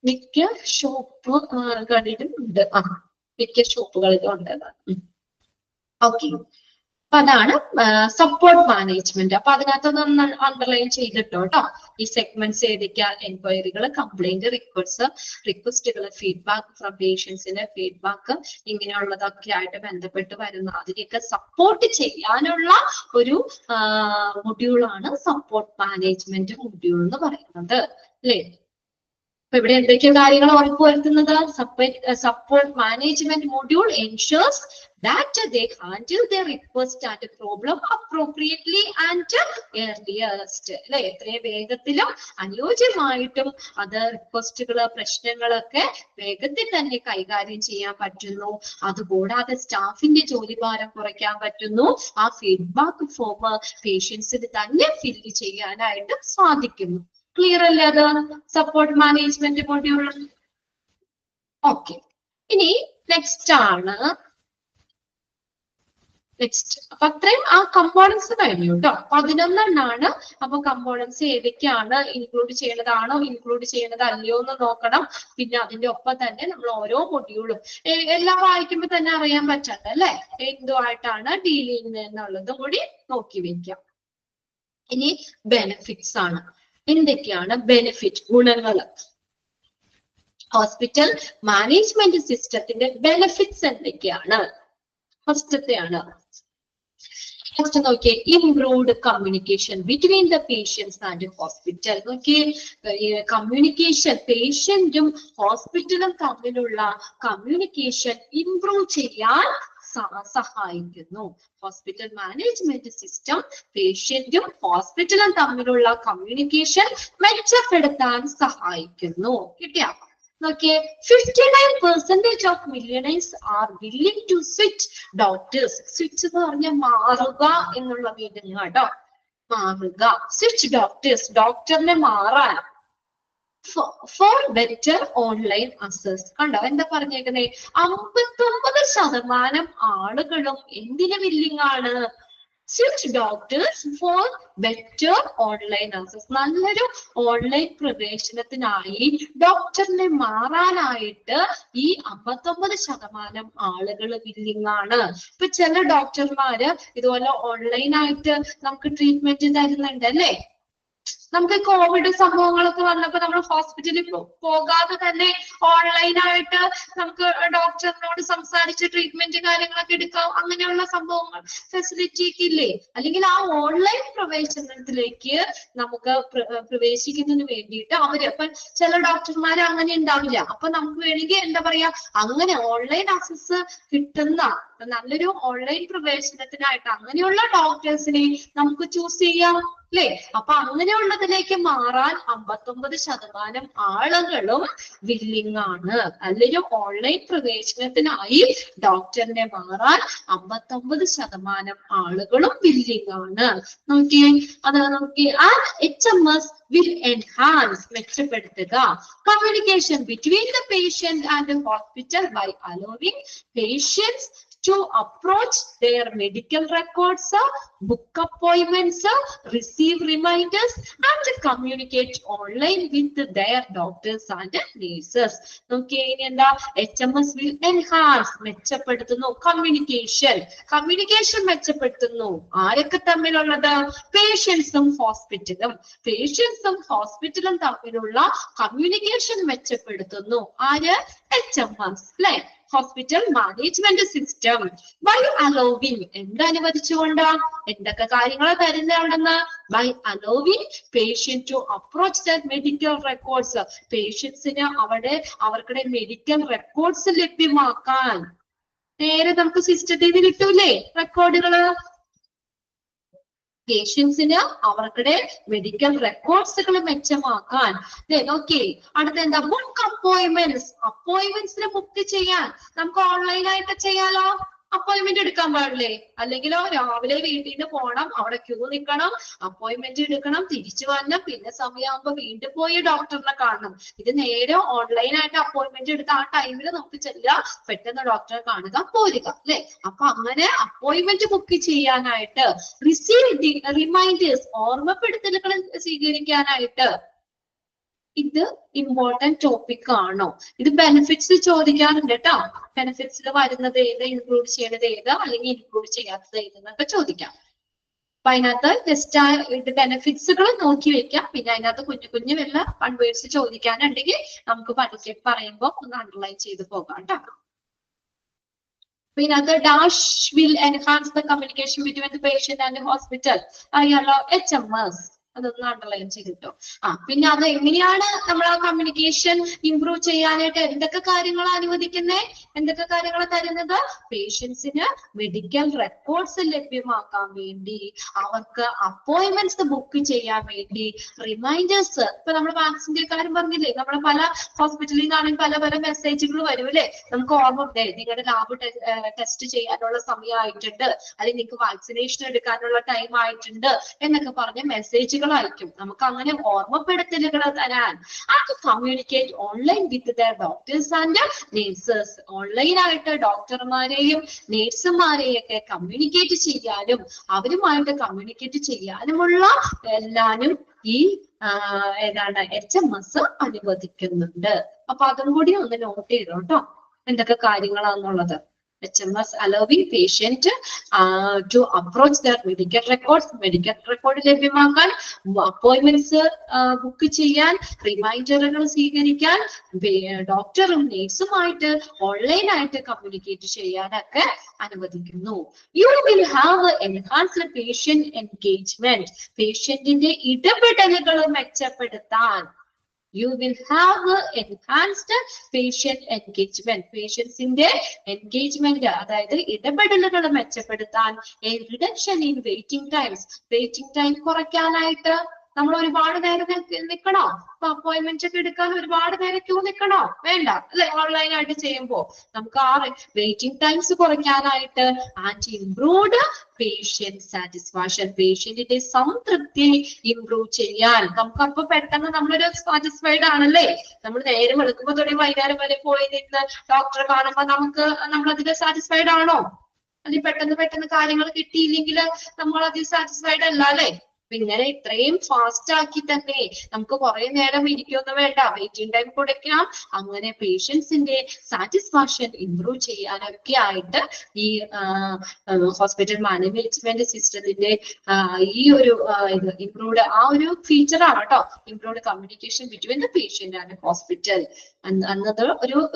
Speaker 1: മിക്ക ഷോപ്പുകളിലും ഉണ്ട്, മിക്ക ഷോപ്പുകളിലും ഉണ്ട്. ഓക്കെ, അപ്പൊ അതാണ് സപ്പോർട്ട് മാനേജ്മെന്റ്. അപ്പൊ അതിനകത്തൊന്ന് അണ്ടർലൈൻ ചെയ്തിട്ടോ കേട്ടോ. ഈ സെഗ്മെന്റ്സ് ഏതൊക്കെയാ, എൻക്വയറികൾ, കംപ്ലൈന്റ്, റിക്വസ്റ്റുകൾ, ഫീഡ്ബാക്ക് ഫ്രം പേഷ്യൻസിന്റെ ഫീഡ്ബാക്ക്, ഇങ്ങനെയുള്ളതൊക്കെ ആയിട്ട് ബന്ധപ്പെട്ട് വരുന്ന അതിനെയൊക്കെ സപ്പോർട്ട് ചെയ്യാനുള്ള ഒരു മൊഡ്യൂളാണ് സപ്പോർട്ട് മാനേജ്മെന്റ് മൊഡ്യൂൾ എന്ന് പറയുന്നത് അല്ലേ. അപ്പൊ ഇവിടെ എന്തൊക്കെ കാര്യങ്ങൾ ഉറപ്പുവരുത്തുന്നത്, support management module ensures that they handle their request and problem appropriately and earliest അല്ലെ, എത്രയും വേഗത്തിലും അനുയോജ്യമായിട്ടും അത് റിക്വസ്റ്റുകള് പ്രശ്നങ്ങളൊക്കെ വേഗത്തിൽ തന്നെ കൈകാര്യം ചെയ്യാൻ പറ്റുന്നു. അതുകൂടാതെ സ്റ്റാഫിന്റെ ജോലിഭാരം കുറയ്ക്കാൻ പറ്റുന്നു. ആ ഫീഡ്ബാക്ക് ഫോം പേഷ്യൻസിന് തന്നെ ഫില്ല് ചെയ്യാനായിട്ട് സാധിക്കുന്നു. ക്ലിയർ അല്ലേ അത് സപ്പോർട്ട് മാനേജ്മെന്റ് മൊഡ്യൂൾ? ഓക്കെ, ഇനി നെക്സ്റ്റ് ആണ് അപ്പൊ അത്രയും ആ കമ്പോണൻസ് കഴിഞ്ഞു കേട്ടോ. 11 അപ്പൊ കമ്പോണൻസ് ഏതൊക്കെയാണ്, ഇൻക്ലൂഡ് ചെയ്യേണ്ടതാണോ ഇൻക്ലൂഡ് ചെയ്യേണ്ടതല്ലയോ എന്ന് നോക്കണം. പിന്നെ അതിന്റെ ഒപ്പം തന്നെ നമ്മൾ ഓരോ മൊഡ്യൂളും എല്ലാം വായിക്കുമ്പോൾ തന്നെ അറിയാൻ പറ്റണ്ട അല്ലെ, എന്തുമായിട്ടാണ് ഡീൽ ചെയ്യുന്നത് എന്നുള്ളതും കൂടി നോക്കി വെക്കാം. ഇനി ബെനിഫിറ്റ്സ് ആണ്. എന്തൊക്കെയാണ് ബെനിഫിറ്റ്, ഗുണങ്ങൾ? ഹോസ്പിറ്റൽ മാനേജ്മെന്റ് സിസ്റ്റത്തിന്റെ ബെനിഫിറ്റ്സ് എന്തൊക്കെയാണ്? ഫസ്റ്റത്തെയാണ്, ഫസ്റ്റ് നോക്കിയേ, improved communication between the patients and hospital. നോക്കിയേ, കമ്മ്യൂണിക്കേഷൻ പേഷ്യന്റും ഹോസ്പിറ്റലും തമ്മിലുള്ള കമ്മ്യൂണിക്കേഷൻ ഇംപ്രൂവ് ചെയ്യാൻ സഹായിക്കുന്നു. ഹോസ്പിറ്റൽ മാനേജ്മെന്റ് സിസ്റ്റം പേഷ്യന്റും ഹോസ്പിറ്റലും തമ്മിലുള്ള കമ്മ്യൂണിക്കേഷൻ മെച്ചപ്പെടുത്താൻ സഹായിക്കുന്നു. കിട്ടിയ Okay, 59% of millionaires are willing to switch doctors. Switch എന്ന് പറഞ്ഞാൽ മാറുക എന്നുള്ള മീനിങ് കേട്ടോ. മാറുക, സ്വിച്ച് ഡോക്ടേഴ്സ്, ഡോക്ടറിനെ മാറാൻ. For better online access. കണ്ടോ എന്താ പറഞ്ഞേക്കുന്നേ? 59% ആളുകളും എന്തിന് വില്ലിങ് ആണ്? Switch doctors for better online access. നല്ലൊരു ഓൺലൈൻ പ്രവേശനത്തിനായി ഡോക്ടറിനെ മാറാനായിട്ട് ഈ 59% ആളുകൾ വില്ലിങ് ആണ്. ഇപ്പൊ ചില ഡോക്ടർമാര് ഇതുപോലെ ഓൺലൈനായിട്ട് നമുക്ക് ട്രീറ്റ്മെന്റ് തരുന്നുണ്ട് അല്ലേ? നമുക്ക് കോവിഡ് സംഭവങ്ങളൊക്കെ വന്നപ്പോ നമ്മൾ ഹോസ്പിറ്റലിൽ പോകാതെ തന്നെ ഓൺലൈനായിട്ട് നമുക്ക് ഡോക്ടറിനോട് സംസാരിച്ച് ട്രീറ്റ്മെന്റ് കാര്യങ്ങളൊക്കെ എടുക്കാം. അങ്ങനെയുള്ള സംഭവങ്ങൾ ഫെസിലിറ്റി ഒക്കെ ഇല്ലേ? അല്ലെങ്കിൽ ആ ഓൺലൈൻ പ്രവേശനത്തിലേക്ക് നമുക്ക് പ്രവേശിക്കുന്നതിന് വേണ്ടിയിട്ട് അവര് ഇപ്പൊ ചില ഡോക്ടർമാർ അങ്ങനെ ഉണ്ടാവില്ല. അപ്പൊ നമുക്ക് വേണമെങ്കിൽ എന്താ പറയാ, അങ്ങനെ ഓൺലൈൻ ആക്സസ് കിട്ടുന്ന നല്ലൊരു ഓൺലൈൻ പ്രവേശനത്തിനായിട്ട് അങ്ങനെയുള്ള ഡോക്ടേഴ്സിനെ നമുക്ക് ചൂസ് ചെയ്യാം അല്ലേ? അപ്പൊ അങ്ങനെയുള്ളതിലേക്ക് മാറാൻ 59% ആളുകളും വില്ലിങ് ആണ്. നല്ലൊരു ഓൺലൈൻ പ്രവേശനത്തിനായി ഡോക്ടറിനെ മാറാൻ 59% ആളുകളും വില്ലിങ് ആണ്. നോക്കിയേ, അത് നോക്കിയേ. ആൻഡ് HMS will enhance, മെച്ചപ്പെടുത്തുക communication between the patient and the hospital by allowing patients to approach their medical records, book appointments, receive reminders, and communicate online with their doctors and nurses. Okay, എന്താ? HMS will enhance, മെച്ചപ്പെടുത്തുന്നു communication. communication മെച്ചപ്പെടുത്തുന്നു. ആരൊക്കെ തമ്മിലുള്ളത്? പേഷ്യൻസും ഹോസ്പിറ്റലും. പേഷ്യൻസും ഹോസ്പിറ്റലും തമ്മിലുള്ള communication മെച്ചപ്പെടുത്തുന്നു. ആര്? HMS അല്ലെ? Hospital management system. By allowing, എന്താ അനുവദിച്ചുകൊണ്ട്? എന്തൊക്കെ കാര്യങ്ങളെ തരുന്നുണ്ടെന്ന്? By allowing patient to approach the medical records. പേഷ്യൻസിന് അവർക്കുടെ മെഡിക്കൽ റെക്കോർഡ്സ് ലഭ്യമാക്കാൻ. നേരെ നമുക്ക് സിസ്റ്റത്തിൽ നിന്ന് കിട്ടൂലേ റെക്കോർഡുകള്? പേഷ്യൻസിന് അവർക്കുടെ മെഡിക്കൽ റെക്കോർഡ്സുകൾ മെച്ചമാക്കാൻ. ഓക്കെ, അടുത്ത എന്താ? Book appointments. അപ്പോയിന്റ്മെന്റ്സിന് ബുക്ക് ചെയ്യാൻ നമുക്ക് ഓൺലൈനായിട്ട് ചെയ്യാലോ. അപ്പോയിന്റ്മെന്റ് എടുക്കാൻ പാടില്ലേ? അല്ലെങ്കിലോ രാവിലെ വീട്ടിൽ നിന്ന് പോകണം, അവിടെ ക്യൂ നിൽക്കണം, അപ്പോയിന്റ്മെന്റ് എടുക്കണം, തിരിച്ചു വരണം, പിന്നെ സമയമാകുമ്പോ വീണ്ടും പോയി ഡോക്ടറിനെ കാണണം. ഇത് നേരെ ഓൺലൈനായിട്ട് അപ്പോയിന്റ്മെന്റ് എടുത്ത് ആ ടൈമിൽ നമുക്ക് ചെല്ലുക, പെട്ടെന്ന് ഡോക്ടറെ കാണുക, പോരുക അല്ലെ? അപ്പൊ അങ്ങനെ അപ്പോയിന്റ്മെന്റ് ബുക്ക് ചെയ്യാനായിട്ട്, റിസീവ് റിമൈൻഡേഴ്സ്, ഓർമ്മപ്പെടുത്തലുകൾ സ്വീകരിക്കാനായിട്ട്. ഇത് ഇമ്പോർട്ടന്റ് ടോപ്പിക് ആണോ? ഇത് ബെനിഫിറ്റ്സ് ചോദിക്കാറുണ്ട് കേട്ടോ. ബെനിഫിറ്റ്സിൽ വരുന്നത് ഏത്, ഇൻക്ലൂഡ് ചെയ്യേണ്ടത് ഏത്, അല്ലെങ്കിൽ ഇൻക്ലൂഡ് ചെയ്യാത്തത് ഏതെന്നൊക്കെ ചോദിക്കാം. അപ്പൊ അതിനകത്ത് ജസ്റ്റ് ഇത് ബെനിഫിറ്റ്സുകൾ നോക്കി വെക്കാം. പിന്നെ അതിനകത്ത് കുഞ്ഞു കുഞ്ഞു വല്ല കൺവേഴ്സ് ചോദിക്കാനുണ്ടെങ്കിൽ നമുക്ക് പറയുമ്പോൾ ഒന്ന് അണ്ടർലൈൻ ചെയ്ത് പോകാം കേട്ടോ. ഇതിനകത്ത് dash will enhance the communication between the patient and hospital. അറിയാലോ, HMS. അതൊന്ന് അണ്ടർലൈൻ ചെയ്തിട്ടോ. പിന്നെ അത് എങ്ങനെയാണ് നമ്മൾ ആ കമ്മ്യൂണിക്കേഷൻ ഇംപ്രൂവ് ചെയ്യാനായിട്ട് എന്തൊക്കെ കാര്യങ്ങൾ അനുവദിക്കുന്നേ, എന്തൊക്കെ കാര്യങ്ങൾ തരുന്നത്? പേഷ്യൻസിന് മെഡിക്കൽ റെക്കോർഡ്സ് ലഭ്യമാക്കാൻ വേണ്ടി, അവർക്ക് അപ്പോയിന്റ്മെന്റ്സ് ബുക്ക് ചെയ്യാൻ വേണ്ടി, റിമൈൻഡേഴ്സ്. ഇപ്പൊ നമ്മൾ വാക്സിന്റെ കാര്യം പറഞ്ഞില്ലേ, നമ്മുടെ പല ഹോസ്പിറ്റലിൽ നിന്നാണെങ്കിൽ പല പല മെസ്സേജുകൾ വരും അല്ലെ? നമുക്ക് ഓർമ്മ ഉണ്ട്, നിങ്ങളുടെ ലാബ് ടെസ്റ്റ് ചെയ്യാനുള്ള സമയമായിട്ടുണ്ട്, അല്ലെങ്കിൽ നിങ്ങൾക്ക് വാക്സിനേഷൻ എടുക്കാനുള്ള ടൈം ആയിട്ടുണ്ട് എന്നൊക്കെ പറഞ്ഞ മെസ്സേജുകൾ അയക്കും. നമുക്ക് അങ്ങനെ ഓർമ്മപ്പെടുത്തലുകൾ തരാൻ. Communicate online with the doctors and nurses. ഓൺലൈനായിട്ട് ഡോക്ടർമാരെയും നേഴ്സുമാരെയും ഒക്കെ കമ്മ്യൂണിക്കേറ്റ് ചെയ്യാനും അവരുമായിട്ട് കമ്മ്യൂണിക്കേറ്റ് ചെയ്യാനുമുള്ള എല്ലാനും ഈ ഏതാണ് HMS അനുവദിക്കുന്നുണ്ട്. അപ്പൊ അതും കൂടി ഒന്ന് നോട്ട് ചെയ്തോ കേട്ടോ, എന്തൊക്കെ കാര്യങ്ങളാന്നുള്ളത്. HMS allowing patient to approach their medical records, medical record ലഭ്യമാക്കാൻ, അപ്പോയിന്റ്മെന്റ്സ് ബുക്ക് ചെയ്യാൻ, റിമൈൻഡറുകൾ സ്വീകരിക്കാൻ, ഡോക്ടറും നേഴ്സുമായിട്ട് ഓൺലൈനായിട്ട് കമ്മ്യൂണിക്കേറ്റ് ചെയ്യാനൊക്കെ അനുവദിക്കുന്നു. You will have enhanced patient engagement. പേഷ്യന്റിന്റെ ഇടപെടലുകൾ മെച്ചപ്പെടുത്താൻ. You will have enhanced patient engagement. പേഷ്യൻസിന്റെ എൻഗേജ്മെന്റ്, അതായത് ഇടപെടലുകൾ മെച്ചപ്പെടുത്താൻ. A reduction in waiting times. Waiting time കുറയ്ക്കാനായിട്ട്. നമ്മൾ ഒരുപാട് നേരം നിൽക്കണോ? അപ്പൊ അപ്പോയിന്റ്മെന്റ് ഒക്കെ എടുക്കാൻ ഒരുപാട് നേരം ക്യൂ നിൽക്കണോ? വേണ്ട അല്ലെ? ഓൺലൈനായിട്ട് ചെയ്യുമ്പോൾ നമുക്ക് ആ വെയിറ്റിംഗ് ടൈംസ് കുറയ്ക്കാനായിട്ട് ആൻഡ് ഇംപ്രൂവ്ഡ് പേഷ്യന്റ് സാറ്റിസ്ഫാക്ഷൻ, പേഷ്യന്റിന്റെ സംതൃപ്തി ഇംപ്രൂവ് ചെയ്യാൻ നമുക്ക് അപ്പൊ പെട്ടെന്ന് നമ്മളൊരു സാറ്റിസ്ഫൈഡ് ആണല്ലേ? നമ്മൾ നേരം വെളുക്കുമ്പോ തുടങ്ങി വൈകുന്നേരം വരെ പോയി നിന്ന് ഡോക്ടറെ കാണുമ്പോ നമ്മൾ അതിൽ സാറ്റിസ്ഫൈഡ് ആണോ? അതിൽ പെട്ടെന്ന് കാര്യങ്ങൾ കിട്ടിയില്ലെങ്കിൽ നമ്മൾ അതിൽ സാറ്റിസ്ഫൈഡ് അല്ല അല്ലെ? ഇങ്ങനെ ഇത്രയും ഫാസ്റ്റ് ആക്കി തന്നെ നമുക്ക് കുറെ നേരം ഇരിക്കൊന്നും വേണ്ട, വെയിറ്റിംഗ് ടൈം കൊടുക്കാം. അങ്ങനെ പേഷ്യൻസിന്റെ സാറ്റിസ്ഫാക്ഷൻ ഇംപ്രൂവ് ചെയ്യാനൊക്കെ ആയിട്ട് ഈ ഹോസ്പിറ്റൽ മാനേജ്മെന്റ് സിസ്റ്റത്തിന്റെ ഈ ഒരു ഇംപ്രൂവ്ഡ് ആ ഒരു ഫീച്ചറാണ് കേട്ടോ, improved communication between the patient and hospital എന്നത്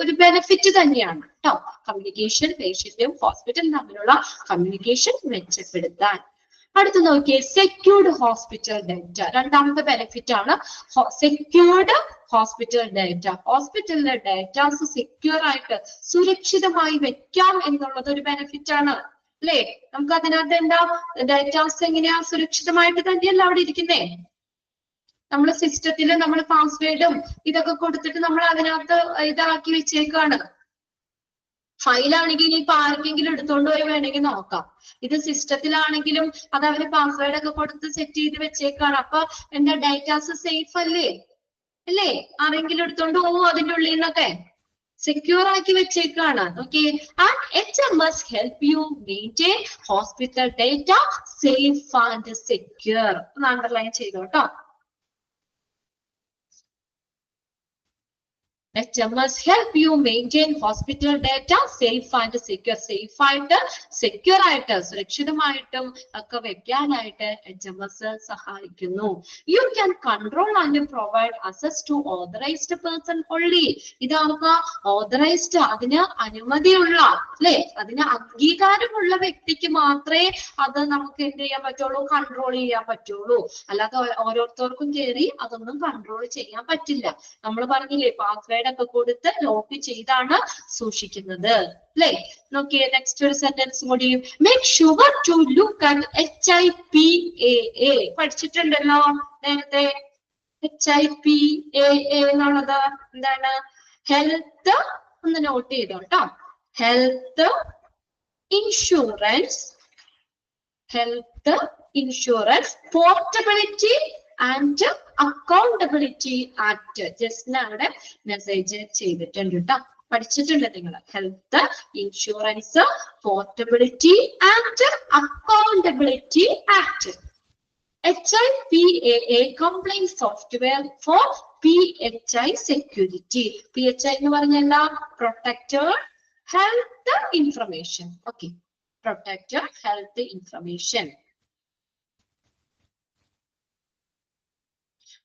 Speaker 1: ഒരു ബെനിഫിറ്റ് തന്നെയാണ് കേട്ടോ. കമ്മ്യൂണിക്കേഷൻ, പേഷ്യന്റും ഹോസ്പിറ്റലും തമ്മിലുള്ള കമ്മ്യൂണിക്കേഷൻ മെച്ചപ്പെടുത്താൻ. അടുത്ത് നോക്കിയേ, സെക്യൂർഡ് ഹോസ്പിറ്റൽ ഡേറ്റ. രണ്ടാമത്തെ ബെനിഫിറ്റ് ആണ് സെക്യൂർഡ് ഹോസ്പിറ്റൽ ഡേറ്റ. ഹോസ്പിറ്റലിലെ ഡേറ്റാസ് സെക്യൂർ ആയിട്ട് സുരക്ഷിതമായി വെക്കാം എന്നുള്ളത് ഒരു ബെനിഫിറ്റ് ആണ് അല്ലേ? നമുക്ക് അതിനകത്ത് എന്താ ഡേറ്റാസ് എങ്ങനെയാ സുരക്ഷിതമായിട്ട് തന്നെയല്ല അവിടെ ഇരിക്കുന്നേ. നമ്മൾ സിസ്റ്റത്തിൽ നമ്മൾ പാസ്വേഡും ഇതൊക്കെ കൊടുത്തിട്ട് നമ്മൾ അതിനകത്ത് ഇതാക്കി വെച്ചേക്കാണ്. ഫയലാണെങ്കിൽ ഇനിയിപ്പോ ആർക്കെങ്കിലും എടുത്തോണ്ട് പോയി വേണമെങ്കിൽ നോക്കാം. ഇത് സിസ്റ്റത്തിലാണെങ്കിലും അത് അവര് പാസ്വേഡ് ഒക്കെ കൊടുത്ത് സെറ്റ് ചെയ്ത് വെച്ചേക്കാണ്. അപ്പൊ എന്താ ഡേറ്റാസ് സേഫ് അല്ലേ? അല്ലേ? ആരെങ്കിലും എടുത്തോണ്ട് പോവോ അതിന്റെ ഉള്ളിൽ നിന്നൊക്കെ? സെക്യൂർ ആക്കി വെച്ചേക്കാണ്. Okay, and HMS help you maintain hospital data safe and secure. ഒന്ന് underline ചെയ്തോട്ടോ. HMS help you maintain hospital data safe and secure. Safe ആയിട്ട് സെക്യൂർ ആയിട്ട് സുരക്ഷിതമായിട്ടും ഒക്കെ വെക്കാനായിട്ട് HMS സഹായിക്കുന്നു. You can control and provide access to authorized person only. ഇതാവുക authorised, അതിന് അനുമതിയുള്ള അല്ലെ, അതിന് അംഗീകാരമുള്ള വ്യക്തിക്ക് മാത്രമേ അത് നമുക്ക് എന്ത് ചെയ്യാൻ പറ്റുള്ളൂ, കൺട്രോൾ ചെയ്യാൻ പറ്റുള്ളൂ. അല്ലാതെ ഓരോരുത്തർക്കും കയറി അതൊന്നും കൺട്രോൾ ചെയ്യാൻ പറ്റില്ല. നമ്മൾ പറഞ്ഞില്ലേ പാസ്വേഡ് ഒക്കെ കൊടുത്ത് ലോക്ക് ചെയ്താണ് സൂക്ഷിക്കുന്നത് അല്ലേ? നോക്കിയേ, നെക്സ്റ്റ് ഒരു സെന്റൻസ് കൂടി. Make sure to look at HIPAA. പഠിച്ചിട്ടുണ്ടല്ലോ നേരത്തെ. HIPAA എന്നുള്ളത് എന്താണ്? ഹെൽത്ത്, ഒന്ന് നോട്ട് ചെയ്തോട്ടോ. Health insurance portability and accountability act. Just അവിടെ മെസ്സേജ് ചെയ്തിട്ടുണ്ട് കേട്ടോ, പഠിച്ചിട്ടുണ്ട് നിങ്ങൾ. Health insurance portability and accountability act. HIPAA compliant software for PHI security. PHI എന്ന് പറഞ്ഞാൽ protected health information. Okay, protected health information.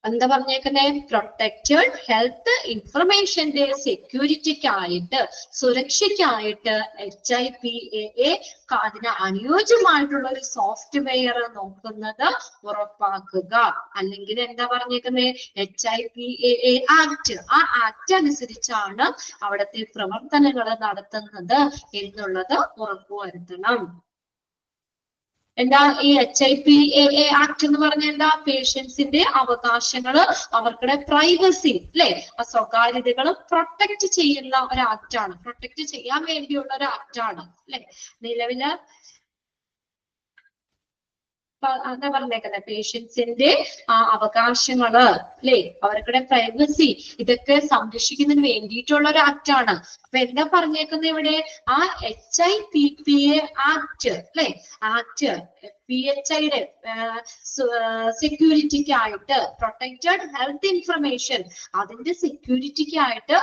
Speaker 1: എന്താ പറഞ്ഞേക്കുന്നത്? പ്രൊട്ടക്റ്റഡ് ഹെൽത്ത് ഇൻഫർമേഷന്റെ സെക്യൂരിറ്റിക്കായിട്ട്, സുരക്ഷയ്ക്കായിട്ട് HIPAA അതിന് അനുയോജ്യമായിട്ടുള്ള ഒരു സോഫ്റ്റ്വെയർ നോക്കുന്നത് ഉറപ്പാക്കുക. അല്ലെങ്കിൽ എന്താ പറഞ്ഞേക്കുന്നത്? HIPAA act. ആ ആക്ട് അനുസരിച്ചാണ് അവിടുത്തെ പ്രവർത്തനങ്ങൾ നടത്തുന്നത് എന്നുള്ളത് ഉറപ്പുവരുത്തണം. എന്താ ഈ HIPAA ആക്ട് എന്ന് പറഞ്ഞ എന്താ? പേഷ്യൻസിന്റെ അവകാശങ്ങള്, അവർക്കുടെ പ്രൈവസി അല്ലെ, ആ സ്വകാര്യതകളും പ്രൊട്ടക്ട് ചെയ്യുന്ന ഒരു ആക്ടാണ്. പ്രൊട്ടക്ട് ചെയ്യാൻ വേണ്ടിയുള്ള ഒരു ആക്ടാണ് അല്ലെ. നിലവില് എന്താ പറഞ്ഞേക്കുന്നത്? പേഷ്യൻസിന്റെ അവകാശങ്ങള് അല്ലെ, അവർക്കുടെ പ്രൈവസി, ഇതൊക്കെ സംരക്ഷിക്കുന്നതിന് വേണ്ടിയിട്ടുള്ള ഒരു ആക്ടാണ്. അപ്പൊ എന്താ പറഞ്ഞേക്കുന്നത് ഇവിടെ? ആ HIPAA ആക്ട് അല്ലെ, ആക്ട് PHIയുടെ സെക്യൂരിറ്റിക്കായിട്ട്, പ്രൊട്ടക്റ്റഡ് ഹെൽത്ത് ഇൻഫർമേഷൻ അതിന്റെ സെക്യൂരിറ്റിക്കായിട്ട്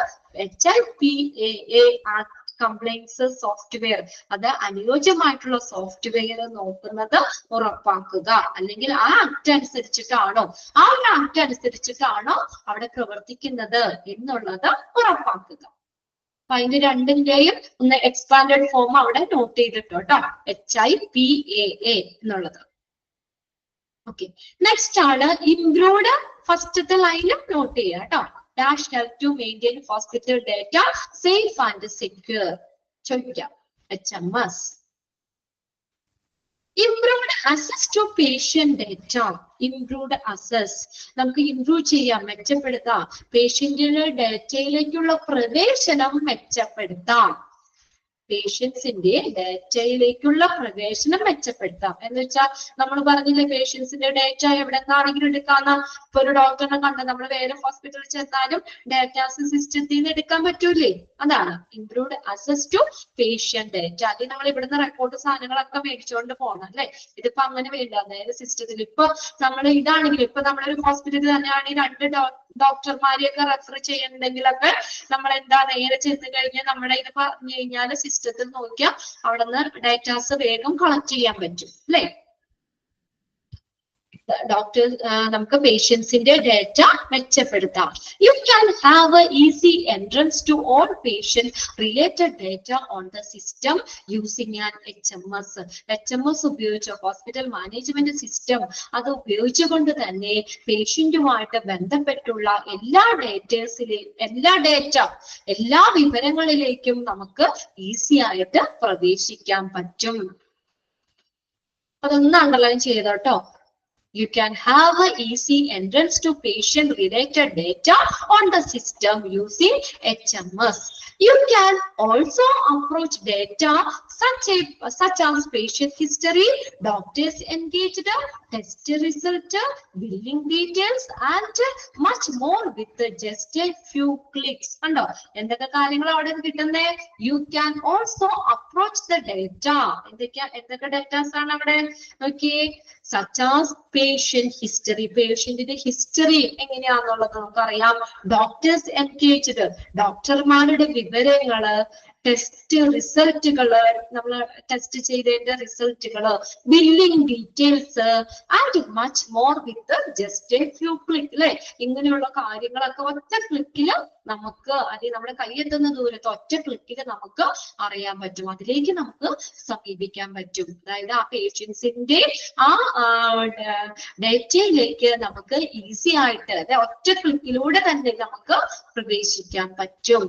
Speaker 1: HIPAA ആക്ട് കംപ്ലൈൻസ് സോഫ്റ്റ്വെയർ, അത് അനുയോജ്യമായിട്ടുള്ള സോഫ്റ്റ്വെയർ നോക്കുന്നത് ഉറപ്പാക്കുക. അല്ലെങ്കിൽ ആ ആക്ട് അനുസരിച്ചിട്ടാണോ, ആ ഒരു ആക്ട് അനുസരിച്ചിട്ടാണോ അവിടെ പ്രവർത്തിക്കുന്നത് എന്നുള്ളത് ഉറപ്പാക്കുക. അപ്പൊ അതിന്റെ രണ്ടിന്റെയും ഒന്ന് എക്സ്പാൻഡഡ് ഫോം അവിടെ നോട്ട് ചെയ്തിട്ടോ കേട്ടോ, HIPAA എന്നുള്ളത്. ഓക്കെ, നെക്സ്റ്റ് ആണ് ഇംപ്രൂവ്ഡ്. ഫസ്റ്റത്തെ ലൈനും നോട്ട് ചെയ്യുക കേട്ടോ. Dash help to maintain hospital data safe and secure. ചോദിക്കാം HMS. Improved access to patient data. Improved access നമുക്ക് ഇംപ്രൂവ് ചെയ്യാം, മെച്ചപ്പെടുത്താം. പേഷ്യന്റിന്റെ ഡേറ്റയിലേക്കുള്ള പ്രവേശനം മെച്ചപ്പെടുത്താം. പേഷ്യൻസിന്റെ ഡേറ്റയിലേക്കുള്ള പ്രവേശനം മെച്ചപ്പെടുത്താം എന്ന് വെച്ചാൽ നമ്മൾ പറഞ്ഞില്ലേ പേഷ്യൻസിന്റെ ഡേറ്റ എവിടെ നിന്നാണെങ്കിലും എടുക്കാന്ന്. ഇപ്പൊ ഒരു ഡോക്ടറിനെ കണ്ട നമ്മൾ വേറെ ഹോസ്പിറ്റലിൽ ചെന്നാലും ഡേറ്റാസ് സിസ്റ്റത്തിൽ നിന്ന് എടുക്കാൻ പറ്റൂലേ? അതാണ് improved access to patient data. അല്ലെങ്കിൽ നമ്മൾ ഇവിടുന്ന് റെക്കോർഡ് സാധനങ്ങളൊക്കെ മേടിച്ചുകൊണ്ട് പോകണം അല്ലെ? ഇതിപ്പോ അങ്ങനെ വേണ്ട, നേരെ സിസ്റ്റത്തിൽ. ഇപ്പൊ നമ്മൾ ഇതാണെങ്കിൽ ഇപ്പൊ നമ്മളൊരു ഹോസ്പിറ്റലിൽ തന്നെയാണെങ്കിൽ 2 ഡോക്ടർമാരെയൊക്കെ റെഫർ ചെയ്യുന്നുണ്ടെങ്കിലൊക്കെ നമ്മൾ എന്താ നേരെ ചെന്ന് കഴിഞ്ഞാൽ നമ്മുടെ ഇത് പറഞ്ഞു കഴിഞ്ഞാൽ സിസ്റ്റത്തിൽ നോക്കിയാൽ അവിടെ നിന്ന് ഡേറ്റാസ് വേഗം കളക്ട് ചെയ്യാൻ പറ്റും അല്ലെ? ഡോക്ടർ നമുക്ക് പേഷ്യൻസിന്റെ ഡേറ്റ മെച്ചപ്പെടുത്താം. You can have a easy entrance to all patient related data on the system using an HMS. HMS ഉപയോഗിച്ച് ഹോസ്പിറ്റൽ മാനേജ്മെന്റ് സിസ്റ്റം അത് ഉപയോഗിച്ചുകൊണ്ട് തന്നെ പേഷ്യന്റുമായിട്ട് ബന്ധപ്പെട്ടുള്ള എല്ലാ വിവരങ്ങളിലേക്കും നമുക്ക് ഈസി ആയിട്ട് പ്രവേശിക്കാൻ പറ്റും. അതൊന്ന് underline ചെയ്തോട്ടോ. You can have an easy entrance to patient-related data on the system using HMS. You can also approach data such as patient history, doctors engaged, test result, billing details, and much more with just a few clicks. Undo endaka കാര്യങ്ങൾ അവിടെ കിട്ടുന്നേ? You can also approach the data. എന്തൊക്കെ datas ആണ് അവിടെ? നോക്കിയേ, such as patient history. പേഷ്യന്റിന്റെ history എങ്ങനെയാണെന്നുള്ളത് നമുക്കറിയാം. ഡോക്ടേഴ്സ് എൻഗേജ്ഡ്, ഡോക്ടർമാരുടെ വിവരങ്ങള്, ടെസ്റ്റ് റിസൾട്ടുകള്, നമ്മൾ ടെസ്റ്റ് ചെയ്തതിന്റെ റിസൾട്ടുകള്, billing details and much more with just a few click അല്ലെ? ഇങ്ങനെയുള്ള കാര്യങ്ങളൊക്കെ ഒറ്റ ക്ലിക്കില് നമുക്ക്, അല്ലെങ്കിൽ നമ്മുടെ കൈയെത്തുന്ന ദൂരത്ത് ഒറ്റ ക്ലിക്കില് നമുക്ക് അറിയാൻ പറ്റും. അതിലേക്ക് നമുക്ക് സമീപിക്കാൻ പറ്റും. അതായത് ആ പേഷ്യൻസിന്റെ ആ ഡേറ്റയിലേക്ക് നമുക്ക് ഈസി ആയിട്ട് ഒറ്റ ക്ലിക്കിലൂടെ തന്നെ നമുക്ക് പ്രവേശിക്കാൻ പറ്റും.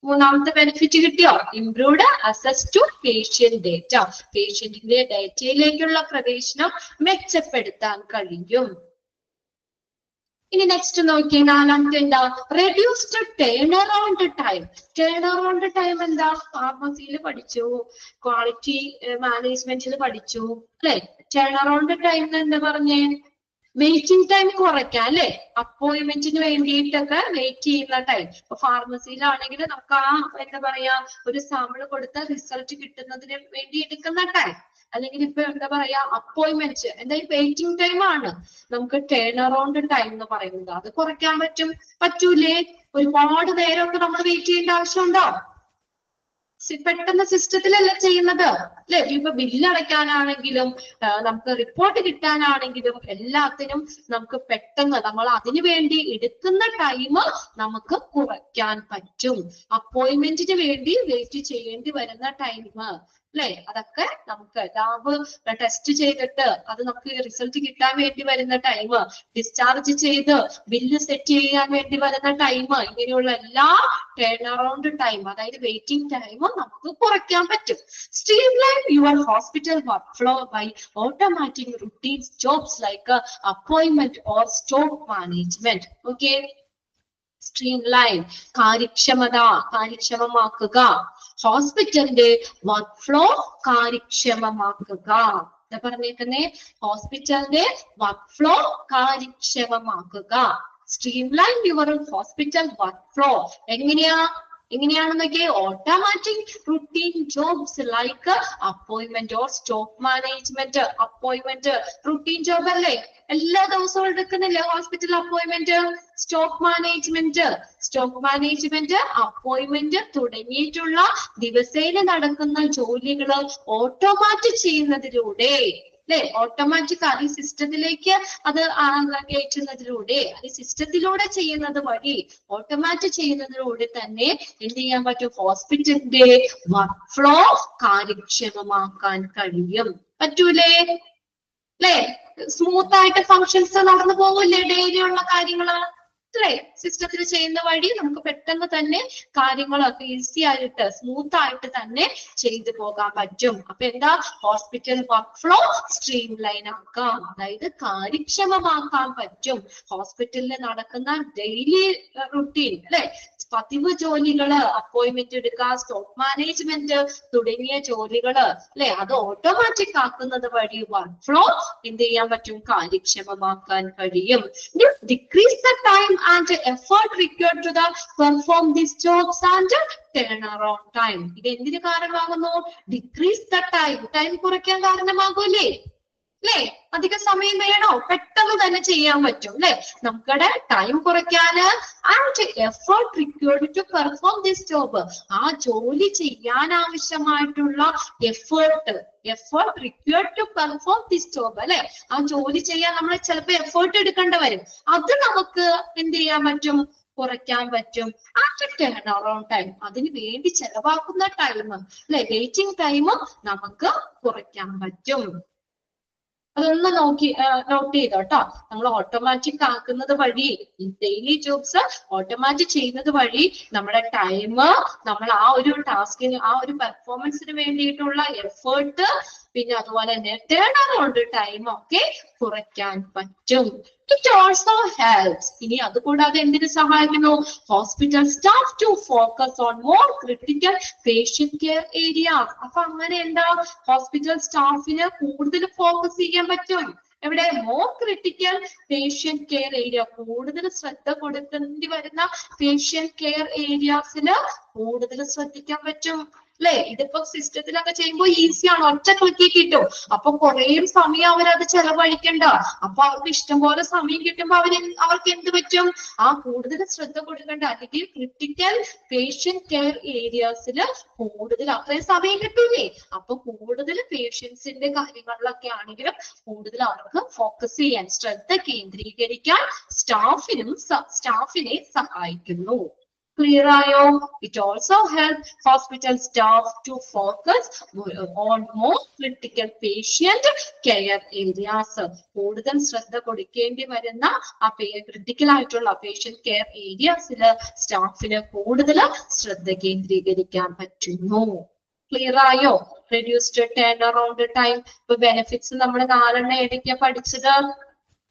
Speaker 1: മൂന്നാമത്തെ ബെനിഫിറ്റ് കിട്ടിയോ? Improved access to patient data. പേഷ്യന്റിന്റെ ഡേറ്റയിലേക്കുള്ള പ്രവേശനം മെച്ചപ്പെടുത്താൻ കഴിയും. ഇനി നെക്സ്റ്റ് നോക്കി, നാലാമത്തെ എന്താ? Reduced turn around time. Turn around time എന്താ? ഫാർമസിയിൽ പഠിച്ചു, ക്വാളിറ്റി മാനേജ്മെന്റിൽ പഠിച്ചു അല്ലെ? ടേൺ അറൗണ്ട് ടൈം എന്താ പറഞ്ഞേ? വെയിറ്റിംഗ് ടൈം കുറയ്ക്കാം അല്ലെ? അപ്പോയിന്റ്മെന്റിന് വേണ്ടിയിട്ടൊക്കെ വെയിറ്റ് ചെയ്യുന്ന ടൈം. ഇപ്പൊ ഫാർമസിയിലാണെങ്കിൽ നമുക്ക് ആ എന്താ പറയാ, ഒരു സാമ്പിൾ കൊടുത്ത റിസൾട്ട് കിട്ടുന്നതിന് വേണ്ടി എടുക്കുന്ന ടൈം, അല്ലെങ്കിൽ ഇപ്പൊ എന്താ പറയാ അപ്പോയിന്റ്മെന്റ്, എന്തായാലും വെയിറ്റിംഗ് ടൈം ആണ് നമുക്ക് ടേൺ അറൗണ്ട് ടൈം എന്ന് പറയുന്നത്. അത് കുറയ്ക്കാൻ പറ്റൂലേ? ഒരുപാട് നേരമൊക്കെ നമ്മൾ വെയിറ്റ് ചെയ്യേണ്ട ആവശ്യമുണ്ടോ? പെട്ടെന്ന് സിസ്റ്റത്തിലല്ല ചെയ്യുന്നത് അല്ലെ? ഇപ്പൊ ബില്ല് അടയ്ക്കാനാണെങ്കിലും നമുക്ക് റിപ്പോർട്ട് കിട്ടാനാണെങ്കിലും എല്ലാത്തിനും നമുക്ക് പെട്ടെന്ന് നമ്മൾ അതിനു വേണ്ടി എടുക്കുന്ന ടൈം നമുക്ക് കുറയ്ക്കാൻ പറ്റും. അപ്പോയിന്റ്മെന്റിന് വേണ്ടി വെയിറ്റ് ചെയ്യേണ്ടി വരുന്ന ടൈം അല്ലെ? അതൊക്കെ നമുക്ക് ലാബ് ടെസ്റ്റ് ചെയ്തിട്ട് അത് നമുക്ക് റിസൾട്ട് കിട്ടാൻ വേണ്ടി വരുന്ന ടൈം, ഡിസ്ചാർജ് ചെയ്ത് ബില്ല് സെറ്റ് ചെയ്യാൻ വേണ്ടി വരുന്ന ടൈം, ഇങ്ങനെയുള്ള എല്ലാ ടേൺ അറൗണ്ട് ടൈം, അതായത് വെയിറ്റിംഗ് ടൈം നമുക്ക് കുറയ്ക്കാൻ പറ്റും. Streamline your hospital workflow by automating routine jobs like appointment or stock management. Okay. Streamline, കാര്യക്ഷമമാക്കുക. ഹോസ്പിറ്റലിന്റെ വർക്ക് ഫ്ലോ കാര്യക്ഷമമാക്കുക. എന്താ പറഞ്ഞേക്കുന്നേ? ഹോസ്പിറ്റലിന്റെ വർക്ക് ഫ്ലോ കാര്യക്ഷമമാക്കുക. Streamline your hospital work flow. എങ്ങനെയാണെന്നൊക്കെ? Automatic routine jobs like appointment or stock management. Appointment routine job അല്ലേ? എല്ലാ ദിവസവും എടുക്കുന്നില്ലേ hospital appointment? Stock management, appointment തുടങ്ങിയിട്ടുള്ള ദിവസേന നടക്കുന്ന ജോലികള് ഓട്ടോമാറ്റ് ചെയ്യുന്നതിലൂടെ അല്ലെ? ഓട്ടോമാറ്റിക് അത് സിസ്റ്റത്തിലേക്ക് അത് കയറ്റുന്നതിലൂടെ, അത് സിസ്റ്റത്തിലൂടെ ചെയ്യുന്നത് വഴി, ഓട്ടോമാറ്റ് ചെയ്യുന്നതിലൂടെ തന്നെ എന്ത് ചെയ്യാൻ പറ്റും? ഹോസ്പിറ്റലിന്റെ വർക്ക് ഫ്ലോ കാര്യക്ഷമമാക്കാൻ കഴിയും. പറ്റൂലേ? അല്ലെ? സ്മൂത്ത് ആയിട്ട് ഫങ്ഷൻസ് നടന്നു പോകില്ലേ ഡെയിലി ഉള്ള കാര്യങ്ങള്? അല്ലേ? സിസ്റ്റത്തിൽ ചെയ്യുന്ന വഴി നമുക്ക് പെട്ടെന്ന് തന്നെ കാര്യങ്ങളൊക്കെ ഈസി ആയിട്ട് സ്മൂത്ത് ആയിട്ട് തന്നെ ചെയ്തു പോകാൻ പറ്റും. അപ്പൊ എന്താ, hospital work flow stream line ആക്കാം, അതായത് കാര്യക്ഷമമാക്കാൻ പറ്റും. ഹോസ്പിറ്റലിൽ നടക്കുന്ന ഡെയിലി റുട്ടീൻ അല്ലെ, പതിവ് ജോലികള്, അപ്പോയിന്റ്മെന്റ് എടുക്കുക, സ്റ്റോക്ക് മാനേജ്മെന്റ് തുടങ്ങിയ ജോലികള് അല്ലെ, അത് ഓട്ടോമാറ്റിക് ആക്കുന്നത് വഴി വർക്ക് ഫ്ലോ എന്ത് ചെയ്യാൻ പറ്റും, കാര്യക്ഷമമാക്കാൻ കഴിയും. Decrease the time and effort required to perform these jobs and turn around time. ഇത് എന്തിന് കാരണമാകുന്നു, ഡിക്രീസ് ദ ടൈം കുറയ്ക്കാൻ കാരണമാകൂലേ അല്ലേ? അധിക സമയം വേണോ, പെട്ടെന്ന് തന്നെ ചെയ്യാൻ പറ്റും അല്ലെ, നമുക്കടെ ടൈം കുറയ്ക്കാന്. And effort required to perform this job, ആ ജോലി ചെയ്യാൻ ആവശ്യമായിട്ടുള്ള effort required to perform this job അല്ലെ, ആ ജോലി ചെയ്യാൻ നമ്മൾ ചിലപ്പോൾ എഫേർട്ട് എടുക്കേണ്ടി വരും, അത് നമുക്ക് എന്ത് ചെയ്യാൻ പറ്റും, കുറയ്ക്കാൻ പറ്റും. ആൻഡ് ടേൺ അറൗണ്ട് ടൈം, അതിന് വേണ്ടി ചെലവാക്കുന്ന ടൈം അല്ലെ, വെയിറ്റിംഗ് ടൈമും നമുക്ക് കുറയ്ക്കാൻ പറ്റും. അതൊന്ന് നോട്ട് ചെയ്തോ കേട്ടോ. നമ്മൾ ഓട്ടോമാറ്റിക് ആക്കുന്നത് വഴി, ഡെയിലി ജോബ്സ് ഓട്ടോമാറ്റിക് ചെയ്യുന്നത് വഴി നമ്മുടെ ടൈം, നമ്മൾ ആ ഒരു ടാസ്കിന്, ആ ഒരു പെർഫോമൻസിന് വേണ്ടിയിട്ടുള്ള എഫേർട്ട്, പിന്നെ അതുപോലെ തന്നെ ടേൺ അറൗണ്ട് ടൈം ഒക്കെ കുറയ്ക്കാൻ പറ്റും. ഇറ്റ് ഓൾസോ ഹെൽപ്സ്, ഇനി അതുകൂടാതെ എന്തിനു സഹായിക്കുന്നു, hospital staff to focus on more critical patient care area. അപ്പൊ അങ്ങനെ എന്താ, ഹോസ്പിറ്റൽ സ്റ്റാഫിന് കൂടുതൽ ഫോക്കസ് ചെയ്യാൻ പറ്റും എവിടെ, more critical patient care area, കൂടുതൽ ശ്രദ്ധ കൊടുക്കേണ്ടി വരുന്ന പേഷ്യന്റ് കെയർ ഏരിയാസിന് കൂടുതൽ ശ്രദ്ധിക്കാൻ പറ്റും അല്ലെ. ഇതിപ്പോ സിസ്റ്റത്തിലൊക്കെ ചെയ്യുമ്പോൾ ഈസിയാണ്, ഒറ്റ ക്ലിക്കിൽ കിട്ടും. അപ്പൊ കുറേ സമയം അവരത് ചെലവഴിക്കണ്ട, അപ്പൊ അവർക്ക് ഇഷ്ടംപോലെ സമയം കിട്ടുമ്പോ അവർക്ക് എന്ത് പറ്റും, ആ കൂടുതൽ ശ്രദ്ധ കൊടുക്കേണ്ട, അല്ലെങ്കിൽ ക്രിട്ടിക്കൽ പേഷ്യന്റ് കെയർ ഏരിയാസിൽ കൂടുതൽ അത്രയും സമയം കിട്ടൂലേ, അപ്പൊ കൂടുതൽ പേഷ്യൻസിന്റെ കാര്യങ്ങളിലൊക്കെ ആണെങ്കിലും കൂടുതൽ അവർക്ക് ഫോക്കസ് ചെയ്യാൻ, ശ്രദ്ധ കേന്ദ്രീകരിക്കാൻ സ്റ്റാഫിനെ സഹായിക്കുന്നു. Clear ആയോ? It also helps hospital staff to focus on more critical patient care areas. കൂടുതൽ ശ്രദ്ധ കൊടുക്കേണ്ടി വരുന്ന ആ ക്രിട്ടിക്കൽ ആയിട്ടുള്ള പേഷ്യന്റ് കെയർ ഏരിയാസിൽ സ്റ്റാഫിന് കൂടുതൽ ശ്രദ്ധ കേന്ദ്രീകരിക്കാൻ പറ്റുന്നു. ക്ലിയർ ആയോ? Reduced turn around time. ഇപ്പൊ ബെനിഫിറ്റ്സ് നമ്മൾ 4 ഏതൊക്കെയാ പഠിച്ചത്,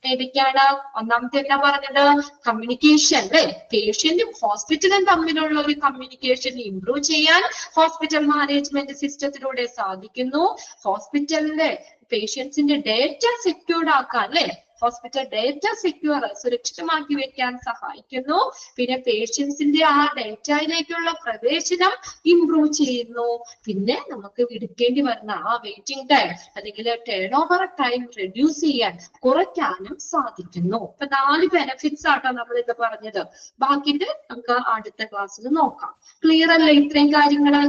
Speaker 1: ഏതൊക്കെയാണ്? ഒന്നാമത്തെ എന്താ പറഞ്ഞത്, കമ്മ്യൂണിക്കേഷൻ അല്ലെ, പേഷ്യന്റും ഹോസ്പിറ്റലും തമ്മിലുള്ള ഒരു കമ്മ്യൂണിക്കേഷൻ ഇംപ്രൂവ് ചെയ്യാൻ ഹോസ്പിറ്റൽ മാനേജ്മെന്റ് സിസ്റ്റത്തിലൂടെ സാധിക്കുന്നു. ഹോസ്പിറ്റലിലെ പേഷ്യൻസിന്റെ ഡേറ്റ സെക്യൂർഡ് ആക്കാൻ അല്ലെ, ഹോസ്പിറ്റൽ ഡേറ്റ സുരക്ഷിതമാക്കി വെക്കാൻ സഹായിക്കുന്നു. പിന്നെ പേഷ്യൻസിന്റെ ആ ഡേറ്റയിലേക്കുള്ള പ്രവേശനം ഇംപ്രൂവ് ചെയ്യുന്നു. പിന്നെ നമുക്ക് എടുക്കേണ്ടി വരുന്ന ആ വെയിറ്റിംഗ് ടൈം അല്ലെങ്കിൽ ടേൺ ഓവർ ടൈം റെഡ്യൂസ് ചെയ്യാൻ, കുറയ്ക്കാനും സാധിക്കുന്നു. ഇപ്പൊ 4 ബെനിഫിറ്റ്സ് ആട്ടോ നമ്മൾ ഇത് പറഞ്ഞത്. ബാക്കിയിട്ട് നമുക്ക് അടുത്ത ക്ലാസ്സിൽ നോക്കാം. ക്ലിയർ അല്ലേ ഇത്രയും കാര്യങ്ങള്?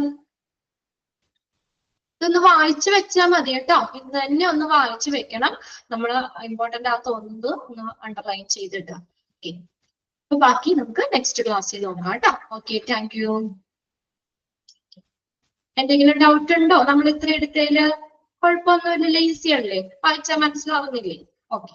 Speaker 1: ഇതൊന്ന് വായിച്ചു വെച്ചാൽ മതി കേട്ടോ, ഇന്ന് തന്നെ ഒന്ന് വായിച്ചു വെക്കണം. നമ്മൾ ഇമ്പോർട്ടന്റ് ആ തോന്നുന്നത് ഒന്ന് അണ്ടർലൈൻ ചെയ്തിട്ട്. ഓക്കെ, അപ്പൊ ബാക്കി നമുക്ക് നെക്സ്റ്റ് ക്ലാസ്സിൽ നോക്കാം കേട്ടോ. Okay, thank you. എന്തെങ്കിലും ഡൗട്ട് ഉണ്ടോ? നമ്മൾ ഇത്ര എടുത്തതില് കുഴപ്പമൊന്നുമില്ലല്ലോ, ഈസി അല്ലേ, വായിച്ചാൽ മനസ്സിലാവുന്നില്ലേ? ഓക്കെ.